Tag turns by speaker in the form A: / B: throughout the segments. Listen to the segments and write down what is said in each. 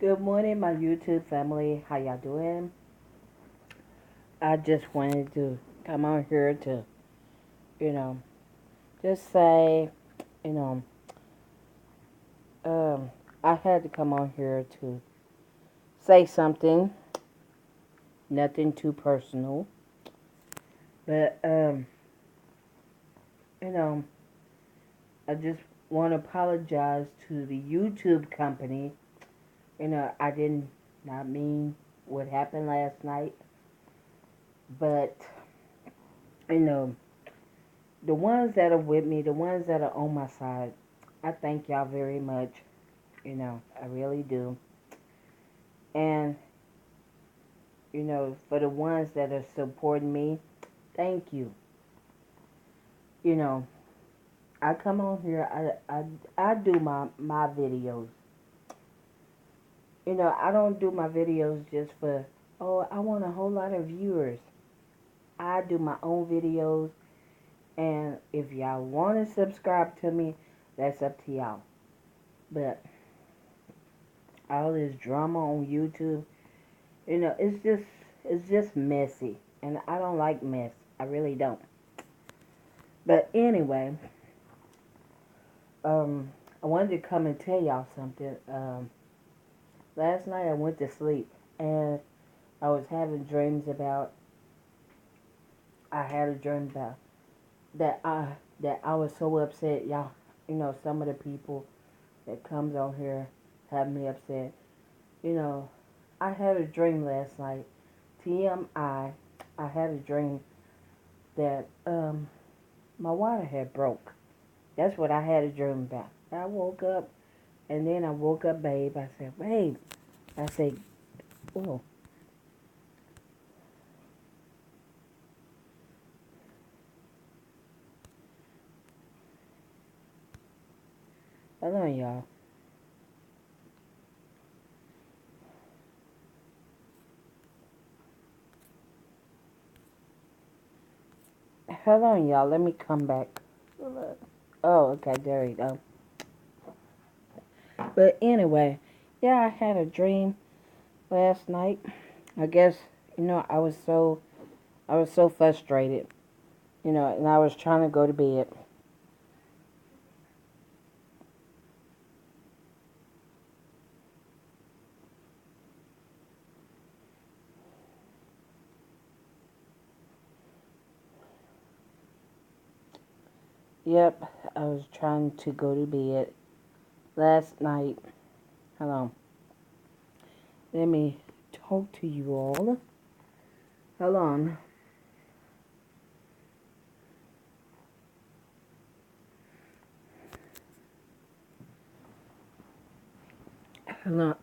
A: Good morning, my YouTube family. How y'all doing? I just wanted to come on here to, you know, just say, you know, um, I had to come on here to say something, nothing too personal, but, you know, I just want to apologize to the YouTube company. I didn't not mean what happened last night, but, you know, the ones that are with me, the ones that are on my side, I thank y'all very much. I really do. And, for the ones that are supporting me, thank you. You know, I come on here, I do my videos. I don't do my videos just for, oh, I want a whole lot of viewers. I do my own videos, and if y'all want to subscribe to me, that's up to y'all. But all this drama on YouTube, it's just messy, and I don't like mess. I really don't. But anyway, I wanted to come and tell y'all something. Last night I went to sleep, and I was having dreams about. I had a dream about that I was so upset, y'all. Some of the people that comes on here have me upset. You know, I had a dream last night. TMI. I had a dream that my water had broke. That's what I had a dream about. I woke up, and then I woke up, babe. I said, babe. I said, oh, hold on, y'all. Hold on, y'all. Let me come back. Oh, okay, there you go. But anyway, yeah, I had a dream last night. I guess I was so frustrated. And I was trying to go to bed. Yep, I was trying to go to bed last night. Hold on. Let me talk to you all. Hold on. Hold on.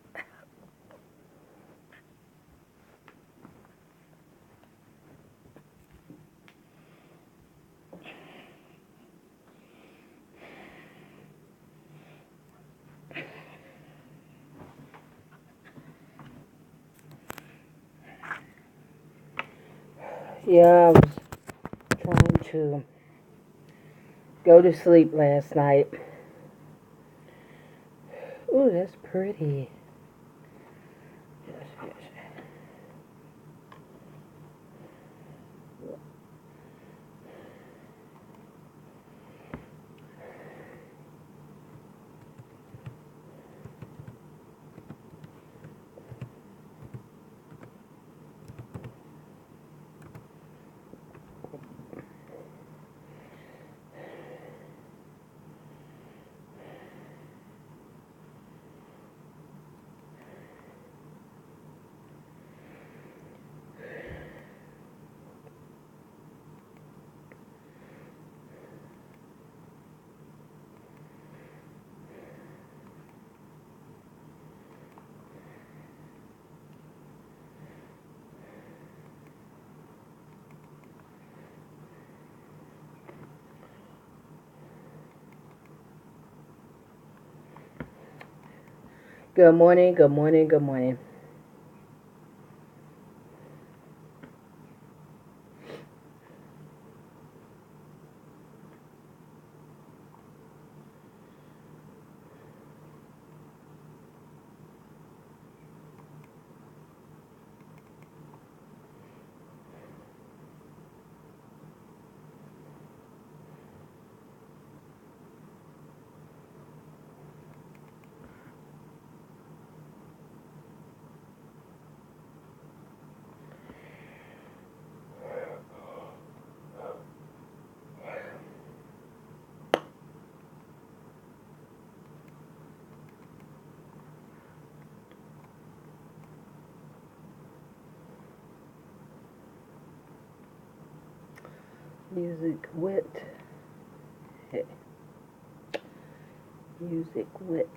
A: Yeah, I was trying to go to sleep last night. Ooh, that's pretty. Yes, yes. Good morning, good morning, good morning. Music wet. Hey. Music wet.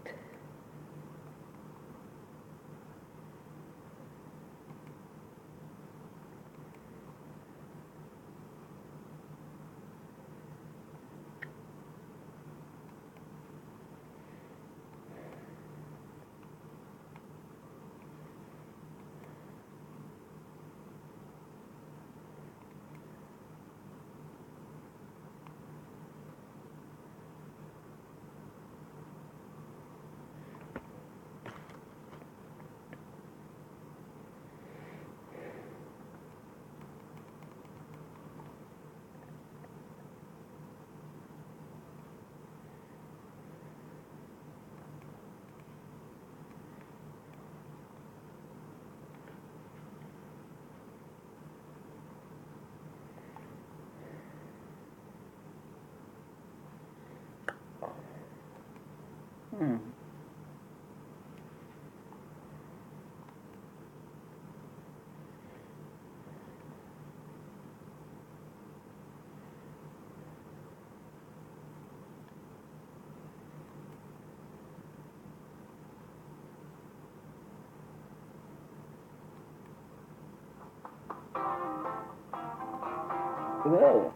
A: Hmm. Whoa.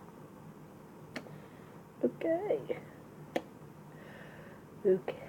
A: Okay. Okay.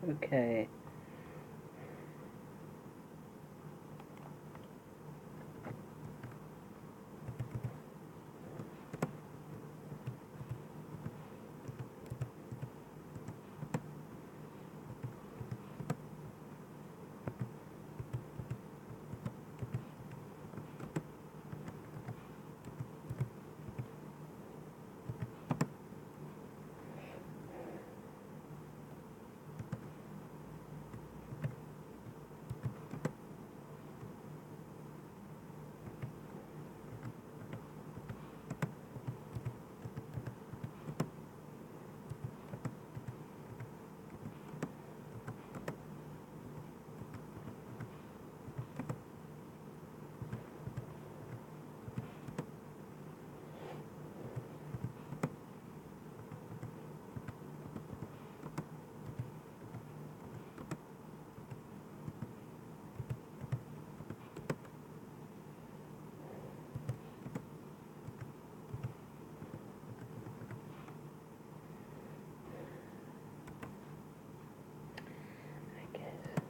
A: Okay. I guess.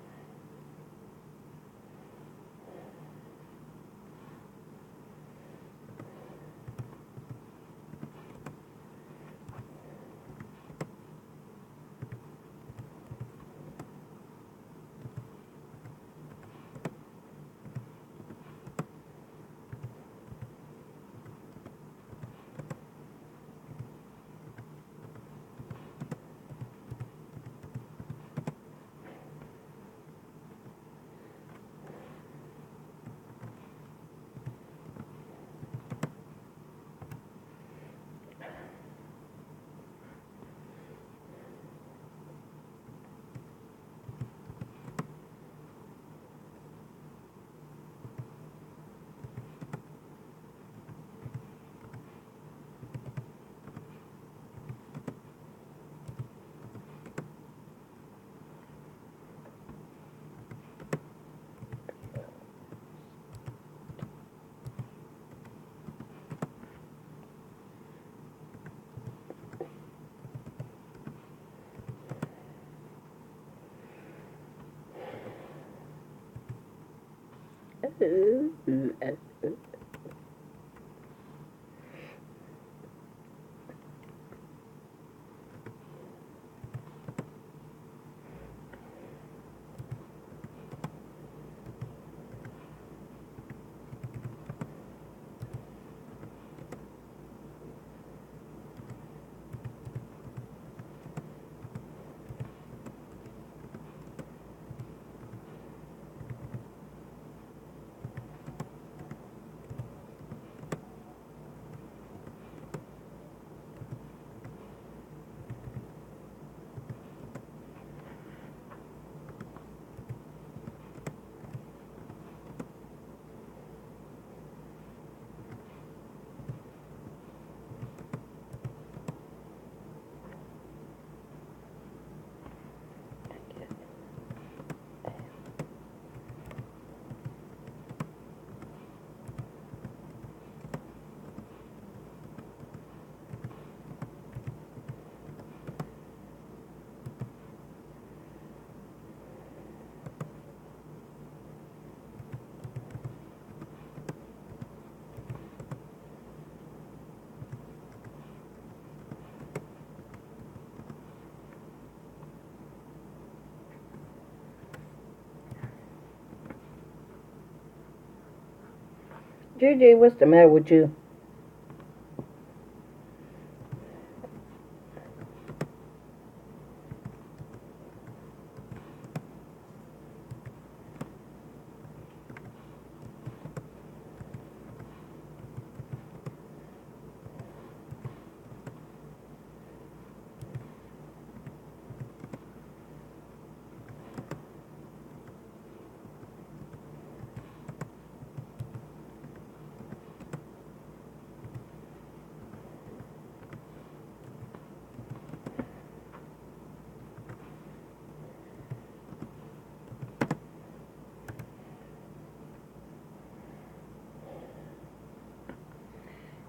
A: JJ, what's the matter with you?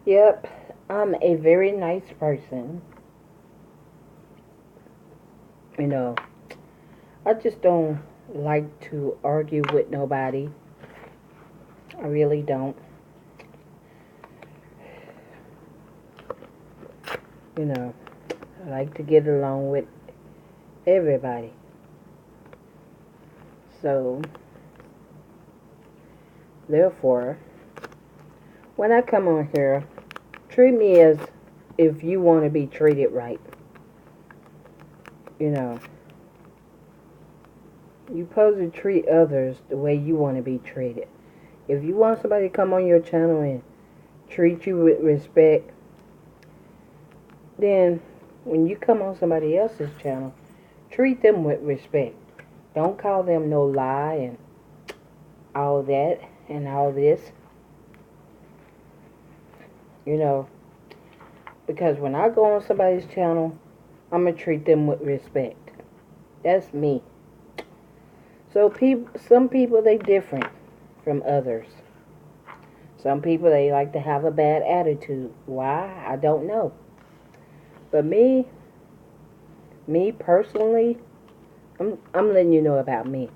A: Yep, I'm a very nice person. You know, I just don't like to argue with nobody. I really don't. You know, I like to get along with everybody. So, therefore, when I come on here, treat me as if you want to be treated right. You know, you supposed to treat others the way you want to be treated. If you want somebody to come on your channel and treat you with respect, then when you come on somebody else's channel, treat them with respect. Don't call them no lie and all that and all this. You know, because when I go on somebody's channel, I'm going to treat them with respect. That's me. So some people, they different from others. Some people, they like to have a bad attitude. Why? I don't know. But me personally, I'm letting you know about me.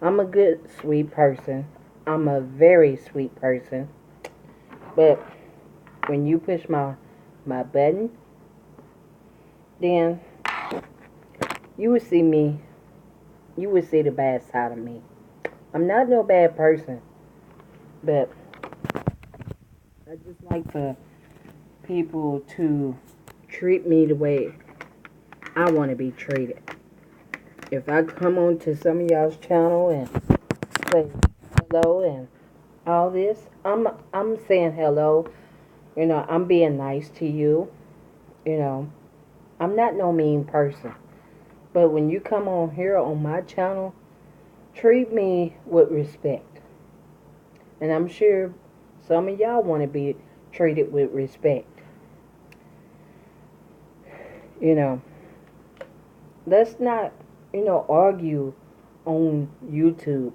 A: I'm a good, sweet person. I'm a very sweet person. But when you push my button, then you would see me. You would see the bad side of me. I'm not no bad person, but I just like for people to treat me the way I want to be treated. If I come on to some of y'all's channel and say hello and all this, I'm saying hello. You know, I'm being nice to you. You know, I'm not no mean person. But when you come on here on my channel, treat me with respect. And I'm sure some of y'all want to be treated with respect. You know, let's not, argue on YouTube,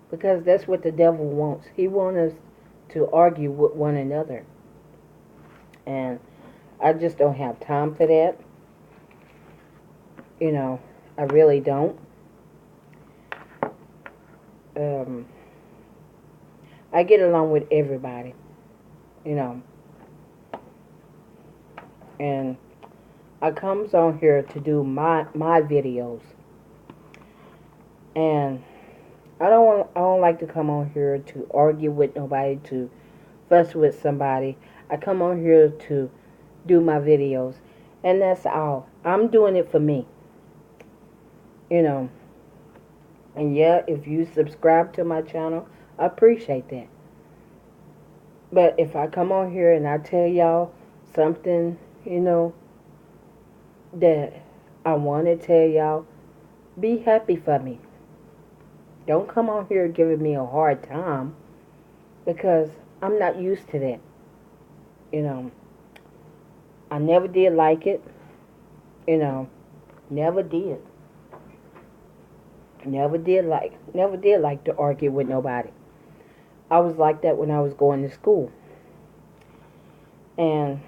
A: because that's what the devil wants. He wants us to argue with one another. And I just don't have time for that. You know, I really don't. I get along with everybody, you know. And I comes on here to do my videos. And I don't like to come on here to argue with nobody, to fuss with somebody. I come on here to do my videos, and that's all. I'm doing it for me. You know. And yeah, if you subscribe to my channel, I appreciate that. But if I come on here and I tell y'all something, that I want to tell y'all, be happy for me. Don't come on here giving me a hard time, because I'm not used to that. You know, I never did like it. Never did. Never did like to argue with nobody. I was like that when I was going to school. And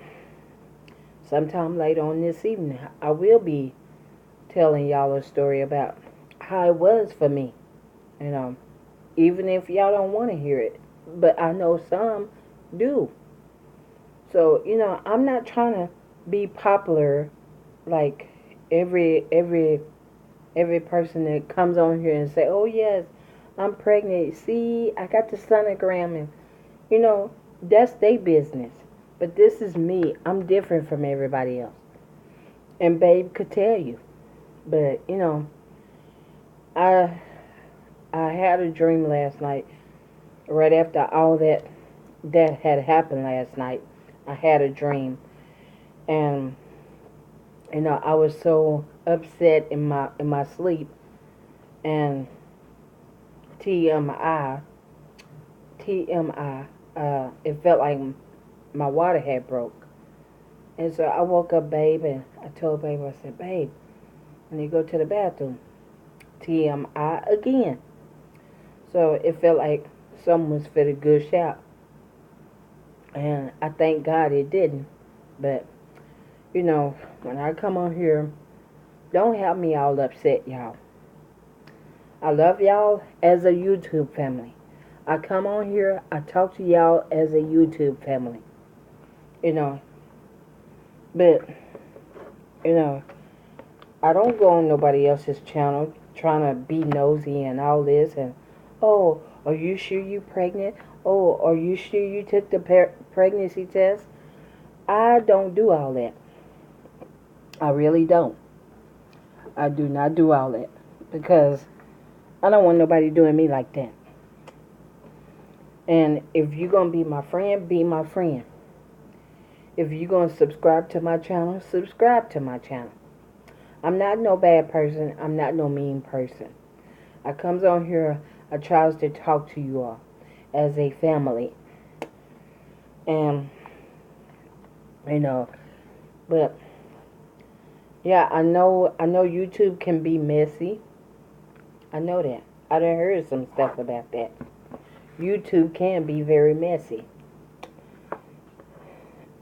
A: sometime later on this evening, I will be telling y'all a story about how it was for me. Even if y'all don't want to hear it. But I know some do. So, I'm not trying to be popular like every person that comes on here and say, oh yes, I'm pregnant. See, I got the sonogram, and You know, that's their business. But this is me. I'm different from everybody else. And babe could tell you. But, I I had a dream last night. Right after all that had happened last night, I had a dream. And I was so upset in my sleep, and TMI, TMI, it felt like my water had broke. And so I woke up, babe, and I told babe, I said, babe, I need to go to the bathroom. TMI again. So it felt like someone was fit a good shout. And I thank God it didn't. But, when I come on here, don't have me all upset, y'all. I love y'all as a YouTube family. I come on here, I talk to y'all as a YouTube family. You know, but, you know, I don't go on nobody else's channel trying to be nosy and all this. And, oh, are you sure you pregnant? Oh, are you sure you took the pregnancy test? I don't do all that. I really don't. I do not do all that because I don't want nobody doing me like that. And if you're going to be my friend, be my friend. If you're going to subscribe to my channel, subscribe to my channel. I'm not no bad person. I'm not no mean person. I comes on here, I tries to talk to you all as a family. And, but, yeah, I know YouTube can be messy. I know that. I done heard some stuff about that. YouTube can be very messy.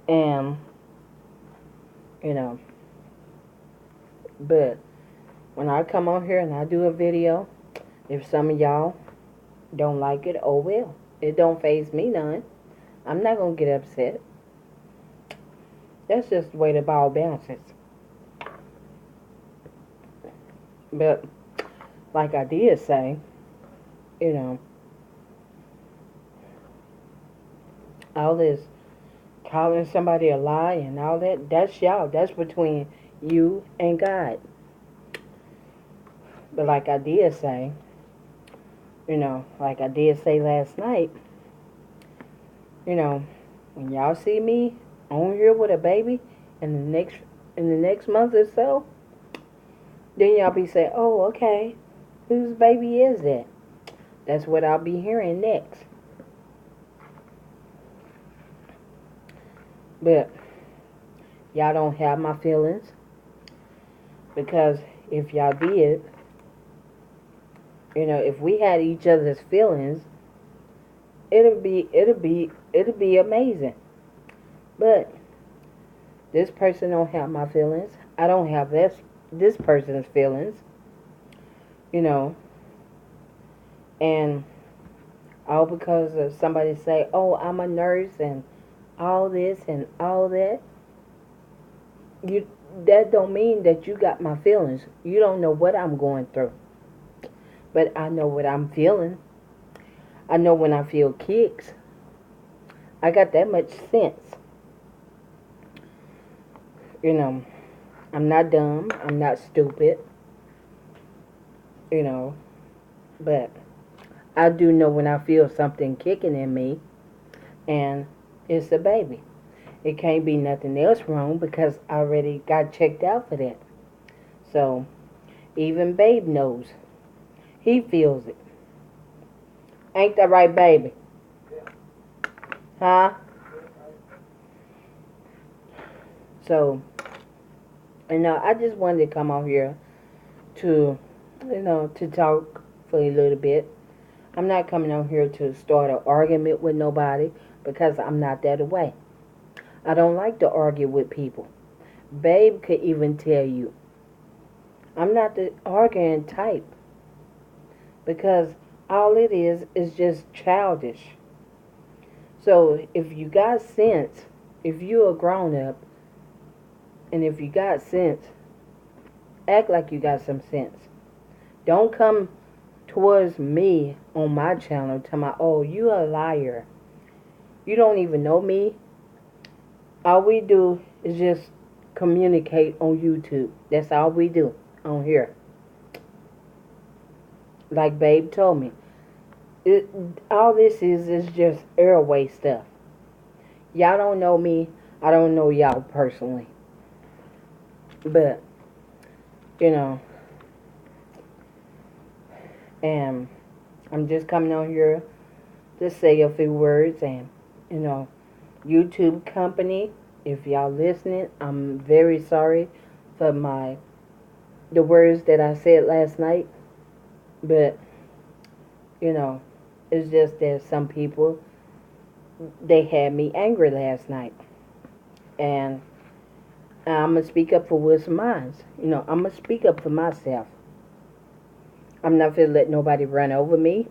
A: And, but when I come on here and I do a video, if some of y'all don't like it, oh well. It don't faze me none. I'm not going to get upset. That's just the way the ball bounces. But, like I did say, all this calling somebody a lie and all that, that's y'all. That's between you and God. But like I did say, like I did say last night, when y'all see me on here with a baby in the next month or so, then y'all be saying, oh, okay, whose baby is that? That's what I'll be hearing next. But y'all don't have my feelings, because if y'all did, if we had each other's feelings, it'll be amazing. But this person don't have my feelings. I don't have this person's feelings. And all because of somebody say, oh, I'm a nurse and all this and all that. That don't mean that you got my feelings. You don't know what I'm going through. But I know what I'm feeling. I know when I feel kicks. I got that much sense. I'm not dumb. I'm not stupid. But I do know when I feel something kicking in me, and it's a baby. It can't be nothing else wrong because I already got checked out for that. So, even babe knows. He feels it. Ain't that right, baby? Huh? So, I just wanted to come out here to, to talk for a little bit. I'm not coming out here to start an argument with nobody because I'm not that way. I don't like to argue with people. Babe could even tell you. I'm not the arguing type, because all it is just childish. So if you got sense, if you're a grown up, and if you got sense, act like you got some sense. Don't come towards me on my channel telling me, oh, you a liar. You don't even know me. All we do is just communicate on YouTube. That's all we do on here. Like Babe told me. It, all this is just airway stuff. Y'all don't know me. I don't know y'all personally. But, you know, and I'm just coming on here to say a few words. And, you know, YouTube company, if y'all listening, I'm very sorry for the words that I said last night. But, you know, it's just that some people, they had me angry last night. And I'm going to speak up for what's mine. You know, I'm going to speak up for myself. I'm not going to let nobody run over me.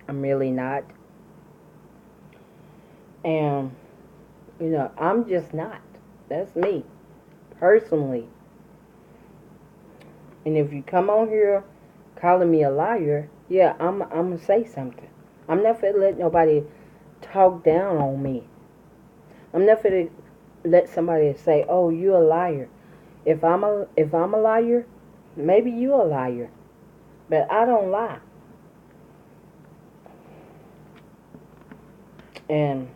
A: I'm really not. And, you know, I'm just not. That's me, personally. And if you come on here calling me a liar, yeah, I'm going to say something. I'm not going to let nobody talk down on me. I'm not going to let somebody say, "Oh, you a liar." If I'm a liar, maybe you a liar. But I don't lie. And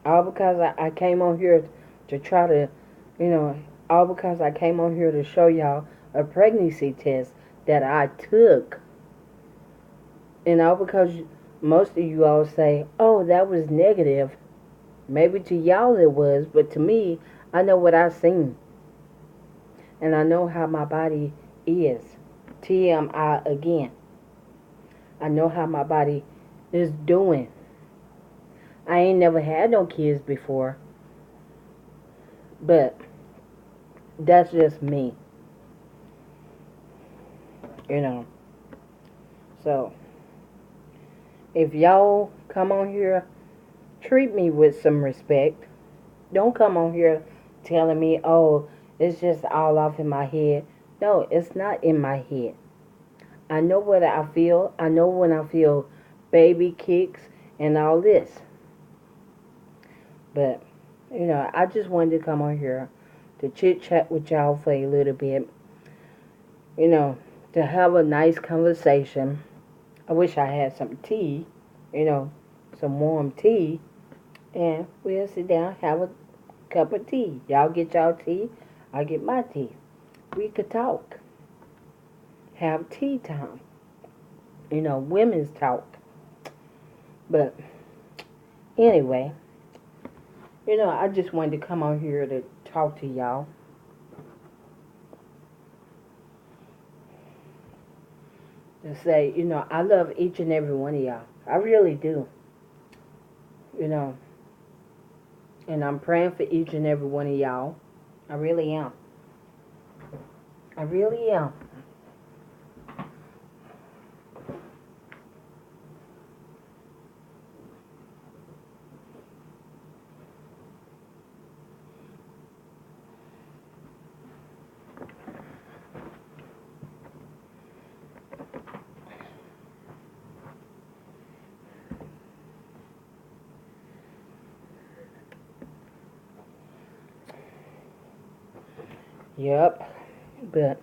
A: all because I came on here to try to, you know, all because I came on here to show y'all a pregnancy test that I took. And all because most of you all say, "Oh, that was negative." Maybe to y'all it was, but to me, I know what I've seen. And I know how my body is. TMI again. I know how my body is doing. I ain't never had no kids before. But that's just me. You know. So, if y'all come on here, treat me with some respect. Don't come on here telling me, "Oh, it's just all off in my head." No, it's not in my head. I know what I feel. I know when I feel baby kicks and all this. But, you know, I just wanted to come on here to chit chat with y'all for a little bit. You know, to have a nice conversation. I wish I had some tea, you know, some warm tea. And we'll sit down, have a cup of tea. Y'all get y'all tea, I get my tea. We could talk. Have tea time. You know, women's talk. But anyway, you know, I just wanted to come on here to talk to y'all. To say, you know, I love each and every one of y'all. I really do. You know, and I'm praying for each and every one of y'all. I really am. I really am. Yep. But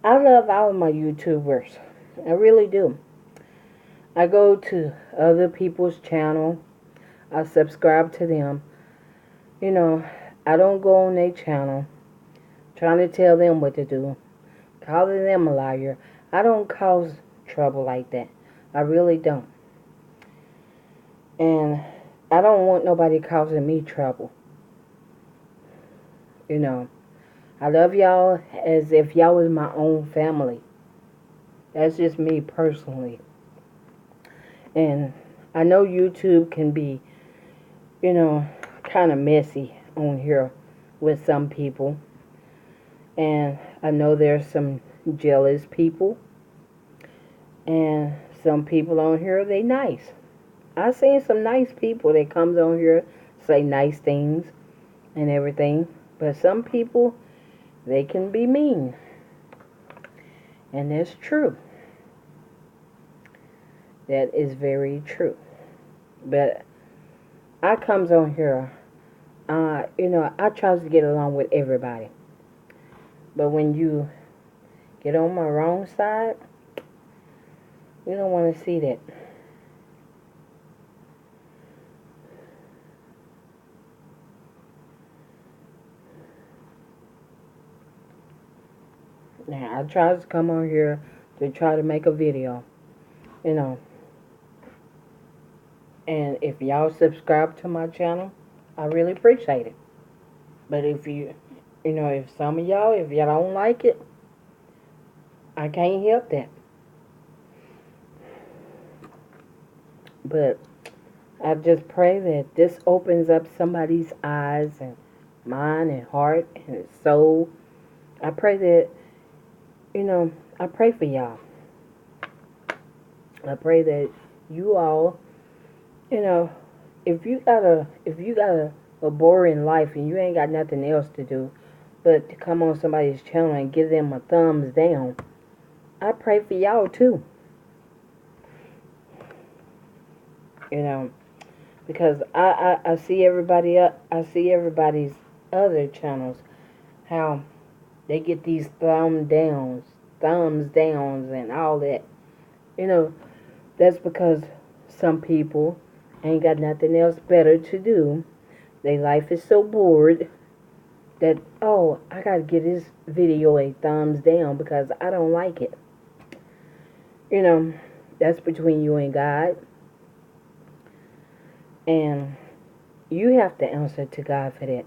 A: I love all of my YouTubers. I really do. I go to other people's channel. I subscribe to them. You know, I don't go on their channel trying to tell them what to do, calling them a liar. I don't cause trouble like that. I really don't. And I don't want nobody causing me trouble. You know, I love y'all as if y'all was my own family. That's just me personally. And I know YouTube can be, you know, kind of messy on here with some people. And I know there's some jealous people. And some people on here, they nice. I've seen some nice people that comes on here, say nice things and everything. But some people, they can be mean. And that's true. That is very true. But I comes on here, I tries to get along with everybody. But when you get on my wrong side, you don't want to see that. Now, I try to come on here to try to make a video, you know. And if y'all subscribe to my channel, I really appreciate it. But if if some of y'all, if y'all don't like it, I can't help that. But I just pray that this opens up somebody's eyes and mind and heart and soul. I pray that, I pray for y'all. I pray that you all, you know, if you got a boring life and you ain't got nothing else to do but to come on somebody's channel and give them a thumbs down, I pray for y'all too. Because I see I see everybody's other channels, how they get these thumbs downs and all that. That's because some people ain't got nothing else better to do. Their life is so bored that, oh, I gotta give this video a thumbs down because I don't like it. That's between you and God. And you have to answer to God for that.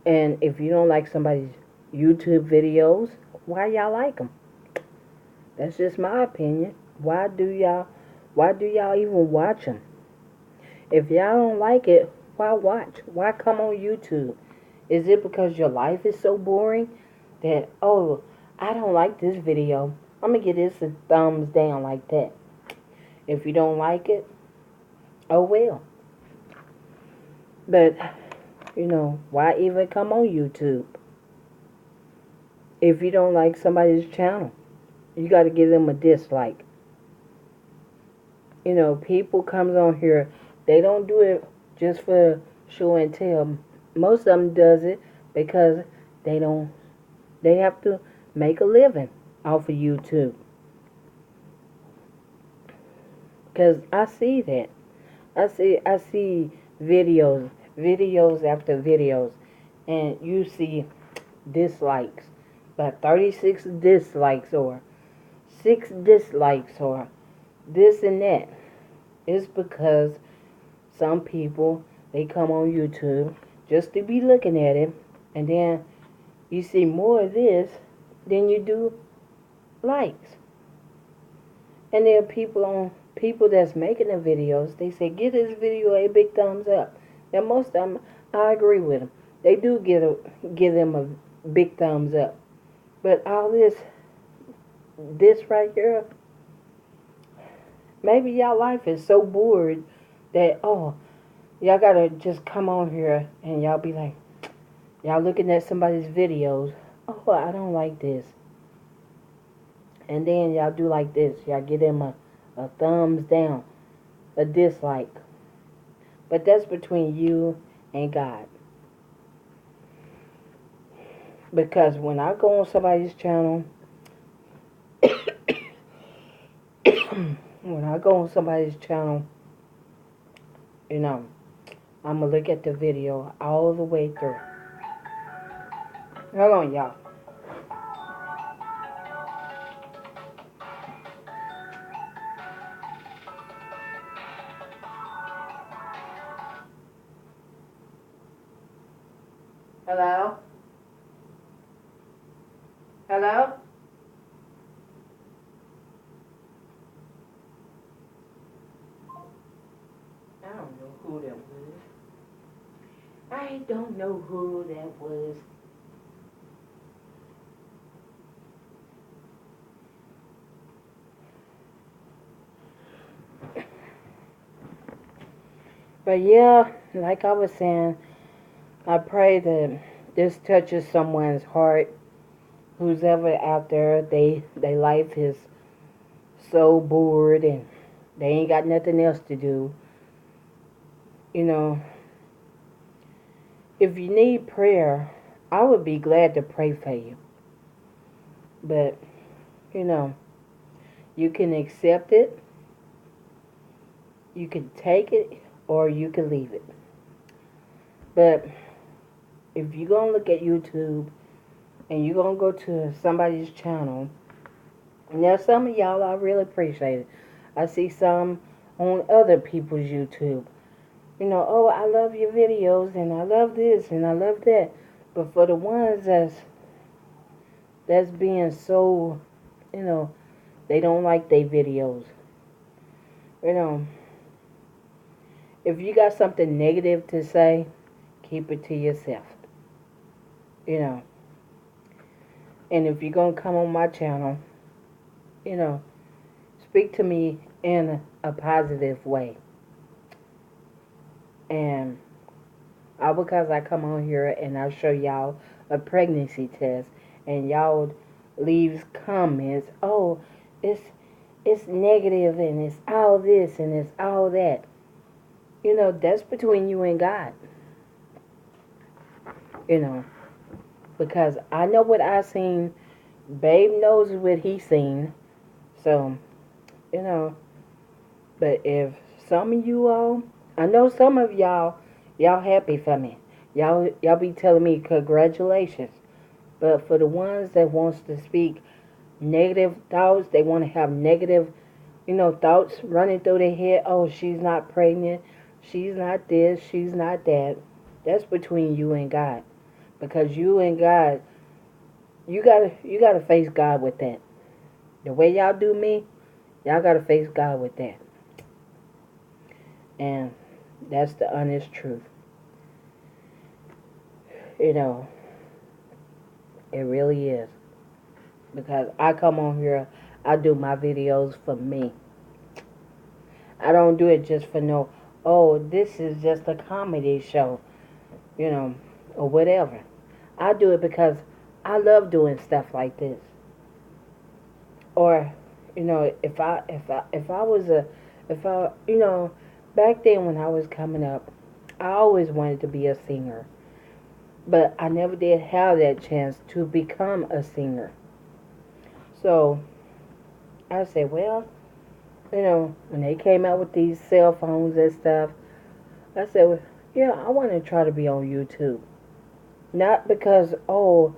A: And if you don't like somebody's YouTube videos, why y'all like them? That's just my opinion. Why do y'all even watch them? If y'all don't like it, why watch? Why come on YouTube? Is it because your life is so boring that, oh, I don't like this video, I'm going to give this a thumbs down like that? If you don't like it, oh well. But, why even come on YouTube? If you don't like somebody's channel, you got to give them a dislike. People comes on here, they don't do it just for show and tell. Most of them does it because they have to make a living off of YouTube. Because I see that. I see videos after videos, and you see dislikes, but 36 dislikes or 6 dislikes or this and that. It's because some people, they come on YouTube just to be looking at it, and then you see more of this than you do likes. And there are people that's making the videos, they say, give this video a big thumbs up. Now, most of them, I agree with them. They do give them a big thumbs up. But all this right here, maybe y'all life is so bored that, oh, y'all gotta just come on here and y'all be like, y'all looking at somebody's videos, oh, I don't like this. And then y'all do like this. Y'all give them a thumbs down, a dislike. But that's between you and God. Because when I go on somebody's channel, I'm going to look at the video all the way through. Hold on, y'all. Hello? Hello? I don't know who that was. I don't know who that was. But yeah, like I was saying, I pray that this touches someone's heart who's ever out there. They life is so bored and they ain't got nothing else to do. you know, if you need prayer, I would be glad to pray for you. But, you know, you can accept it, you can take it, or you can leave it. But if you're going to look at YouTube and you're going to go to somebody's channel, now some of y'all I really appreciate it. I see some on other people's YouTube. You know, oh, I love your videos and I love this and I love that. But for the ones that's being so, you know, they don't like their videos. You know, if you got something negative to say, keep it to yourself. You know. And if you're going to come on my channel, you know, speak to me in a positive way. And because I come on here and I show y'all a pregnancy test and y'all leaves comments, oh, it's negative and it's all this and it's all that. You know, that's between you and God. You know, because I know what I seen. Babe knows what he seen. So, you know, but if some of you all, I know some of y'all happy for me. Y'all be telling me congratulations. But for the ones that wants to speak negative thoughts, they want to have negative, you know, thoughts running through their head. Oh, she's not pregnant. She's not this. She's not that. That's between you and God. Because you and God, you gotta face God with that. The way y'all do me, y'all gotta face God with that. And that's the honest truth. You know, it really is. Because I come on here, I do my videos for me. I don't do it just for no, oh, this is just a comedy show, you know, or whatever. I do it because I love doing stuff like this. Or, you know, if I you know, back then when I was coming up, I always wanted to be a singer. But I never did have that chance to become a singer. So I said, well, you know, when they came out with these cell phones and stuff, I said, well, yeah, I want to try to be on YouTube. Not because, oh,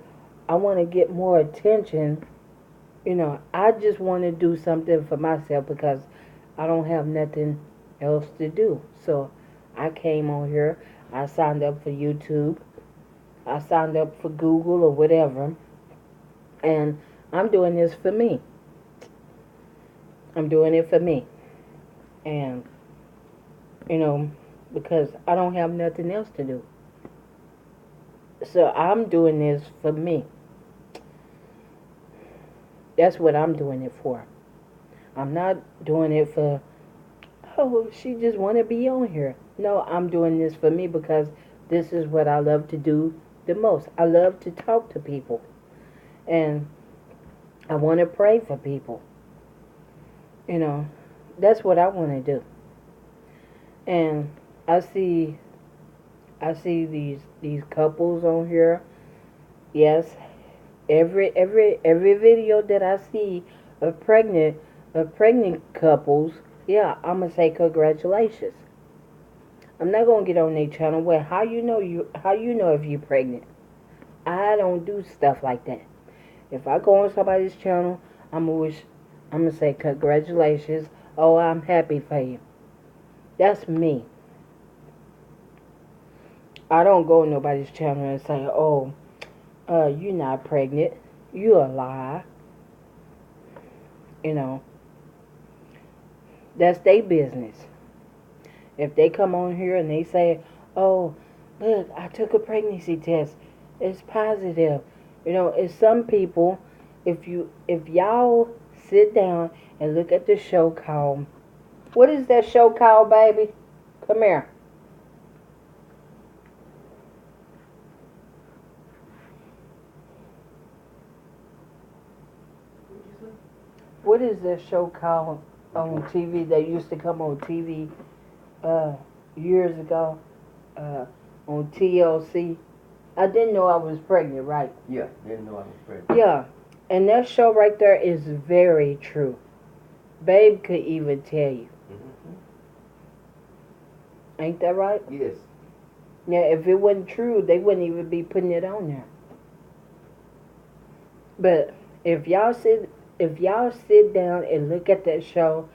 A: I want to get more attention. You know, I just want to do something for myself because I don't have nothing else to do. So I came on here. I signed up for YouTube. I signed up for Google or whatever. And I'm doing this for me. I'm doing it for me. And, you know, because I don't have nothing else to do. So I'm doing this for me. That's what I'm doing it for. I'm not doing it for, oh, she just want to be on here. No, I'm doing this for me because this is what I love to do the most. I love to talk to people. And I want to pray for people. You know, that's what I want to do. And I see these couples on here. Yes, every video that I see of pregnant couples, yeah, I'm gonna say congratulations. I'm not gonna get on their channel. Well, how you know if you're pregnant? I don't do stuff like that. If I go on somebody's channel, I'm gonna say congratulations. Oh, I'm happy for you. That's me. I don't go on nobody's channel and say, oh, you're not pregnant. You a lie. You know, that's their business. If they come on here and they say, oh, look, I took a pregnancy test. It's positive. You know, it's some people, if y'all sit down and look at the show called, what is that show called, baby? Come here. What is that show called on TV that used to come on TV years ago on TLC. I didn't know I was pregnant, right?
B: Yeah, didn't know I was pregnant.
A: Yeah, and that show right there is very true. Babe could even tell you.
B: Mm-hmm.
A: Ain't that right?
B: Yes.
A: Yeah, if it wasn't true, they wouldn't even be putting it on there. But if y'all sit down and look at that show,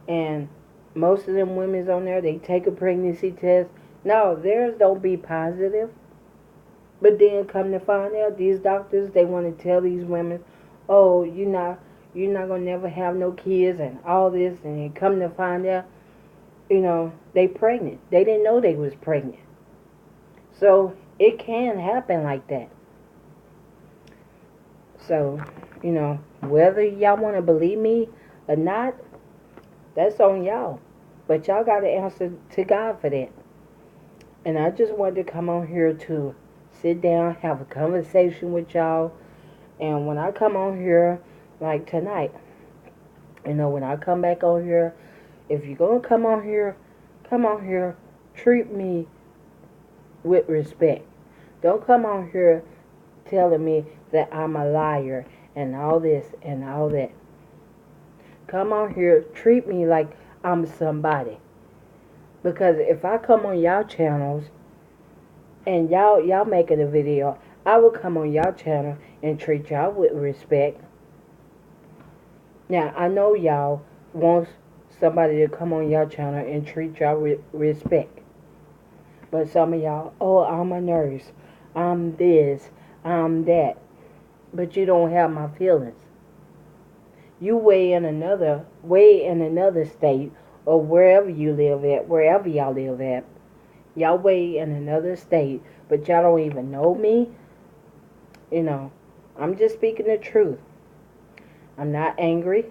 A: and most of them women's on there, they take a pregnancy test. No, theirs don't be positive. But then come to find out, these doctors, they want to tell these women, oh, you're not gonna never have no kids and all this, and then come to find out, they pregnant. They didn't know they was pregnant. So it can happen like that. So, whether y'all want to believe me or not, that's on y'all. But y'all got to answer to God for that. And I just wanted to come on here to sit down, have a conversation with y'all. And when I come on here, like tonight, when I come back on here, if you're going to come on here, treat me with respect. Don't come on here telling me that I'm a liar and all this and all that. Come on here, treat me like I'm somebody. Because if I come on y'all channels and y'all making a video, I will come on y'all channel and treat y'all with respect. Now, I know y'all want somebody to come on y'all channel and treat y'all with respect. But some of y'all, oh, I'm a nurse, I'm this, I'm that. But you don't have my feelings. You way in another state, or wherever you live at, wherever y'all live at. Y'all way in another state, but y'all don't even know me. I'm just speaking the truth. I'm not angry.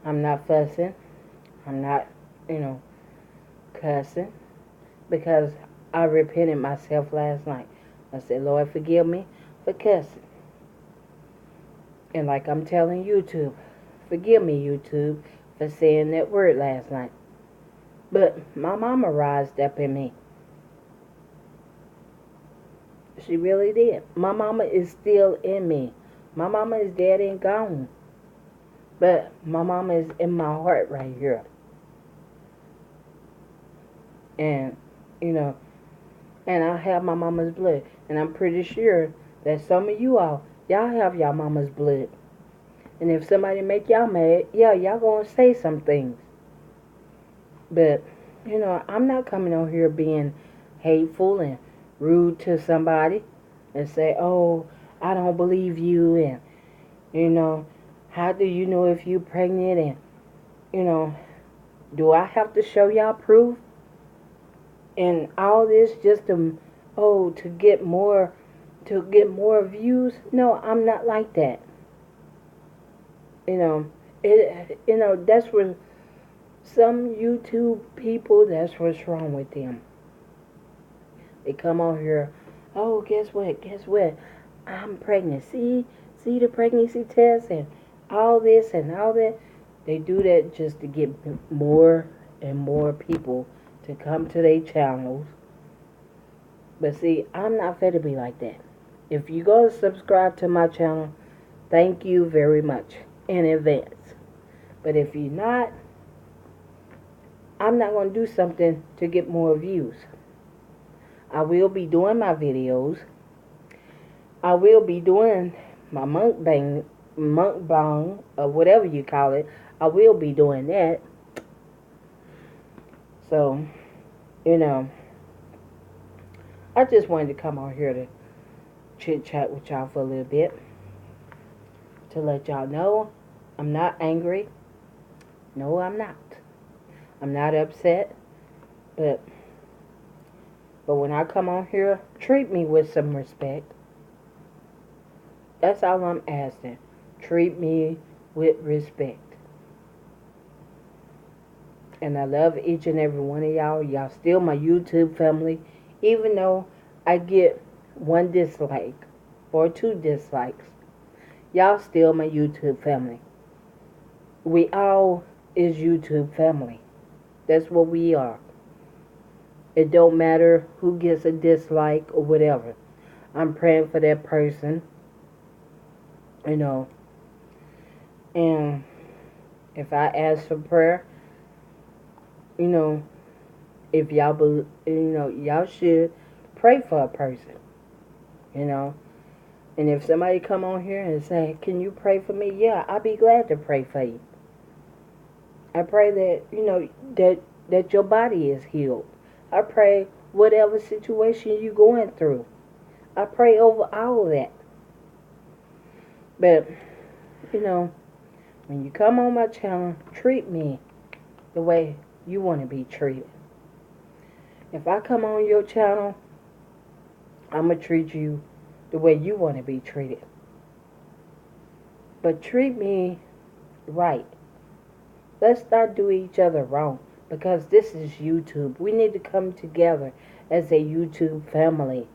A: I'm not fussing. I'm not, cussing. Because I repented myself last night. I said, Lord, forgive me for cussing. And like I'm telling YouTube, forgive me, YouTube, for saying that word last night. But my mama rised up in me. She really did. My mama is still in me. My mama is dead and gone. But my mama is in my heart right here. And, and I have my mama's blood. And I'm pretty sure that some of y'all have y'all mama's blood. And if somebody make y'all mad, yeah, y'all gonna say some things. But, I'm not coming on here being hateful and rude to somebody and say, oh, I don't believe you, and, how do you know if you pregnant, and, do I have to show y'all proof? And all this just to get more views? No, I'm not like that. That's where some YouTube people, that's what's wrong with them. They come on here, oh, guess what? I'm pregnant. See the pregnancy test and all this and all that. They do that just to get more and more people to come to their channels. But see, I'm not fair to be like that. If you're going to subscribe to my channel, thank you very much in advance. But if you're not, I'm not going to do something to get more views. I will be doing my videos. I will be doing my mukbang, or whatever you call it. I will be doing that. So, I just wanted to come on here to chit-chat with y'all for a little bit. To let y'all know I'm not angry. No, I'm not. I'm not upset. But when I come on here, treat me with some respect. That's all I'm asking. Treat me with respect. And I love each and every one of y'all. Y'all still my YouTube family. Even though I get 1 dislike or 2 dislikes. Y'all still my YouTube family. We all is YouTube family. That's what we are. It don't matter who gets a dislike or whatever. I'm praying for that person, you know. And if I ask for prayer, you know, if y'all should pray for a person, you know. And if somebody come on here and say, "Can you pray for me?" Yeah, I'll be glad to pray for you. I pray that, that your body is healed. I pray whatever situation you're going through. I pray over all of that. But, you know, when you come on my channel, treat me the way you want to be treated. If I come on your channel, I'm going to treat you the way you want to be treated. But treat me right. Let's not do each other wrong, because this is YouTube. We need to come together as a YouTube family.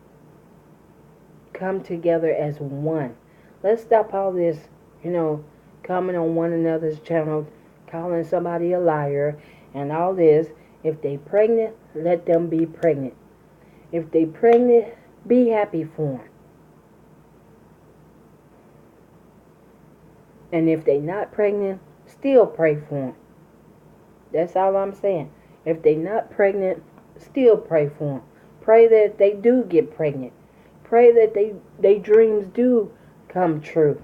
A: Come together as one. Let's stop all this, coming on one another's channel, calling somebody a liar and all this. If they pregnant, let them be pregnant. If they pregnant, be happy for them. And if they not pregnant, still pray for them. That's all I'm saying. If they not pregnant, still pray for them. Pray that they do get pregnant. Pray that they dreams do come true.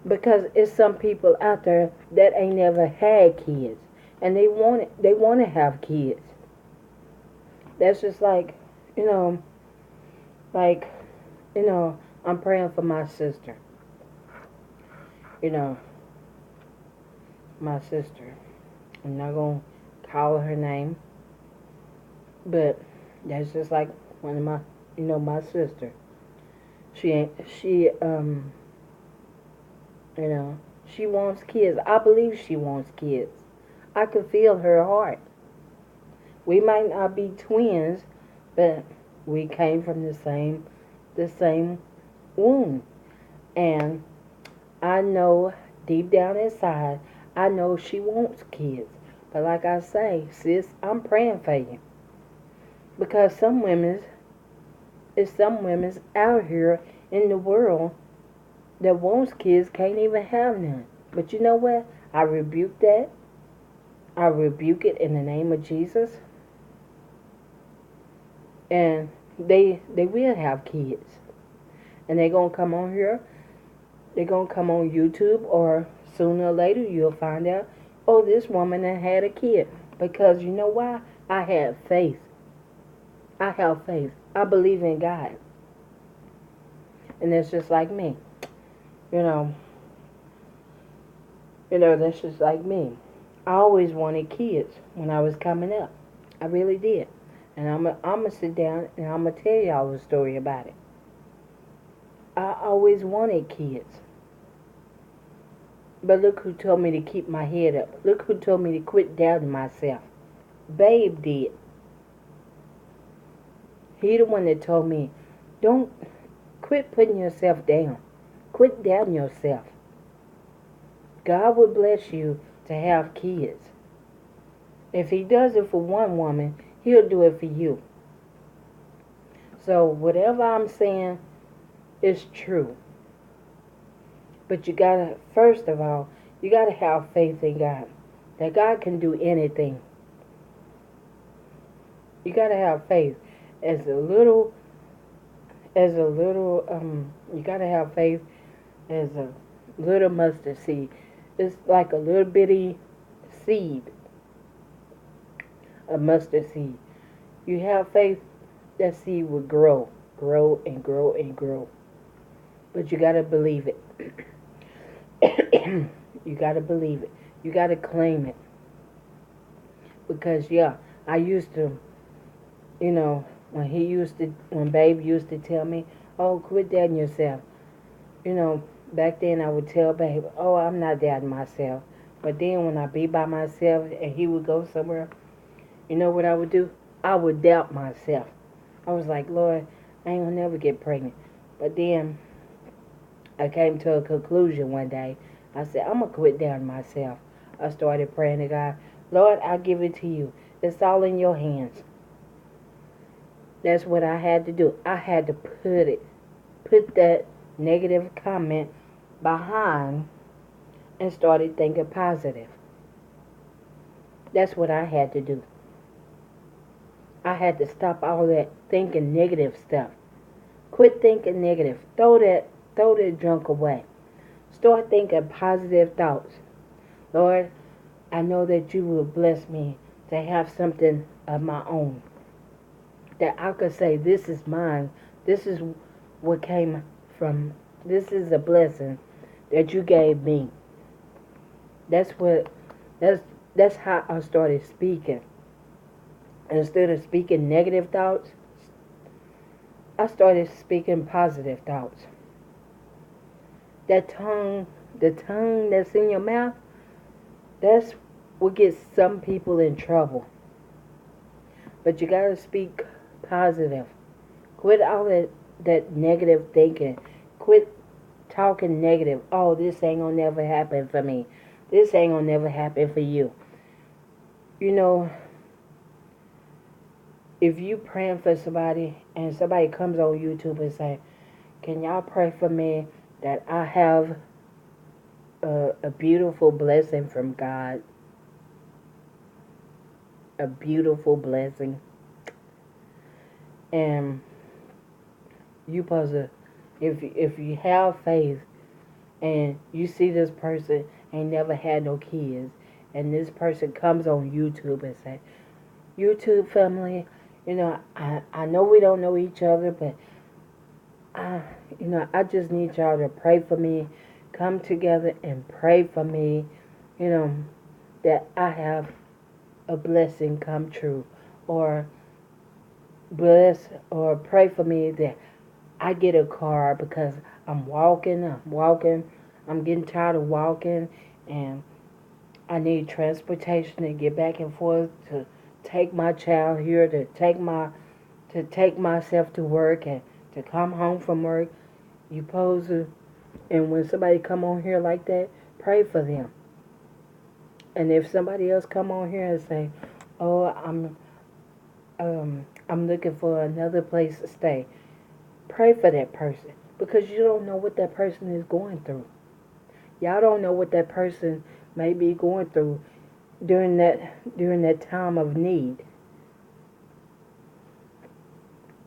A: Because it's some people out there that ain't never had kids, and they want to have kids. That's just like, I'm praying for my sister. My sister. I'm not going to call her name, but that's just like one of my, my sister. She wants kids. I believe she wants kids. I can feel her heart. We might not be twins, but we came from the same womb. And I know deep down inside, I know she wants kids. But like I say, sis, I'm praying for you. Because some women's out here in the world that wants kids can't even have none. But you know what? I rebuke that. I rebuke it in the name of Jesus. And they will have kids. And they're going to come on here. They're going to come on YouTube, or sooner or later you'll find out, oh, this woman had a kid. Because you know why? I have faith. I have faith. I believe in God. And it's just like me. That's just like me. I always wanted kids when I was coming up. I really did. And I'm going to sit down and I'm going to tell y'all a story about it. I always wanted kids. But look who told me to keep my head up. Look who told me to quit doubting myself. Babe did. He the one that told me, don't quit putting yourself down. Quit doubting yourself. God will bless you to have kids. If he does it for one woman, he'll do it for you. So whatever I'm saying is true. But you gotta, first of all, you gotta have faith in God. That God can do anything. You gotta have faith. You gotta have faith as a little mustard seed. It's like a little bitty seed. A mustard seed. You have faith, that seed will grow and grow and grow. But you gotta believe it. You gotta believe it. You gotta claim it. Because I used to, when Babe used to tell me, oh, quit doubting yourself. Back then I would tell Babe, oh, I'm not doubting myself. But then when I be by myself and he would go somewhere, you know what I would do? I would doubt myself. I was like, Lord, I ain't gonna never get pregnant. But then I came to a conclusion one day. I said, I'm gonna quit doubting myself. I started praying to God, Lord, I give it to you. It's all in your hands. That's what I had to do. I had to put that negative comment behind and started thinking positive. That's what I had to do. I had to stop all that thinking negative stuff. Quit thinking negative. Throw that junk away. Start thinking positive thoughts. Lord, I know that you will bless me to have something of my own. That I could say, this is mine. This is what came from, this is a blessing that you gave me. That's what, that's how I started speaking. Instead of speaking negative thoughts, I started speaking positive thoughts. That tongue, the tongue that's in your mouth, that's what gets some people in trouble. But you gotta speak positive. Quit all that negative thinking. Quit talking negative. Oh, this ain't gonna never happen for me. This ain't gonna never happen for you. You know, if you praying for somebody and somebody comes on YouTube and say, can y'all pray for me that I have a beautiful blessing from God? A beautiful blessing. And you supposed to, if you have faith and you see this person ain't never had no kids, and this person comes on YouTube and say, YouTube family, I know we don't know each other, but I just need y'all to pray for me. Come together and pray for me, that I have a blessing come true. Or pray for me that I get a car because I'm walking, I'm getting tired of walking, and I need transportation to get back and forth, to take my child here, to take myself to work, and to come home from work. You supposed to, and when somebody come on here like that, pray for them. And if somebody else come on here and say, oh, I'm looking for another place to stay, pray for that person, because you don't know what that person is going through. Y'all don't know what that person may be going through during that time of need.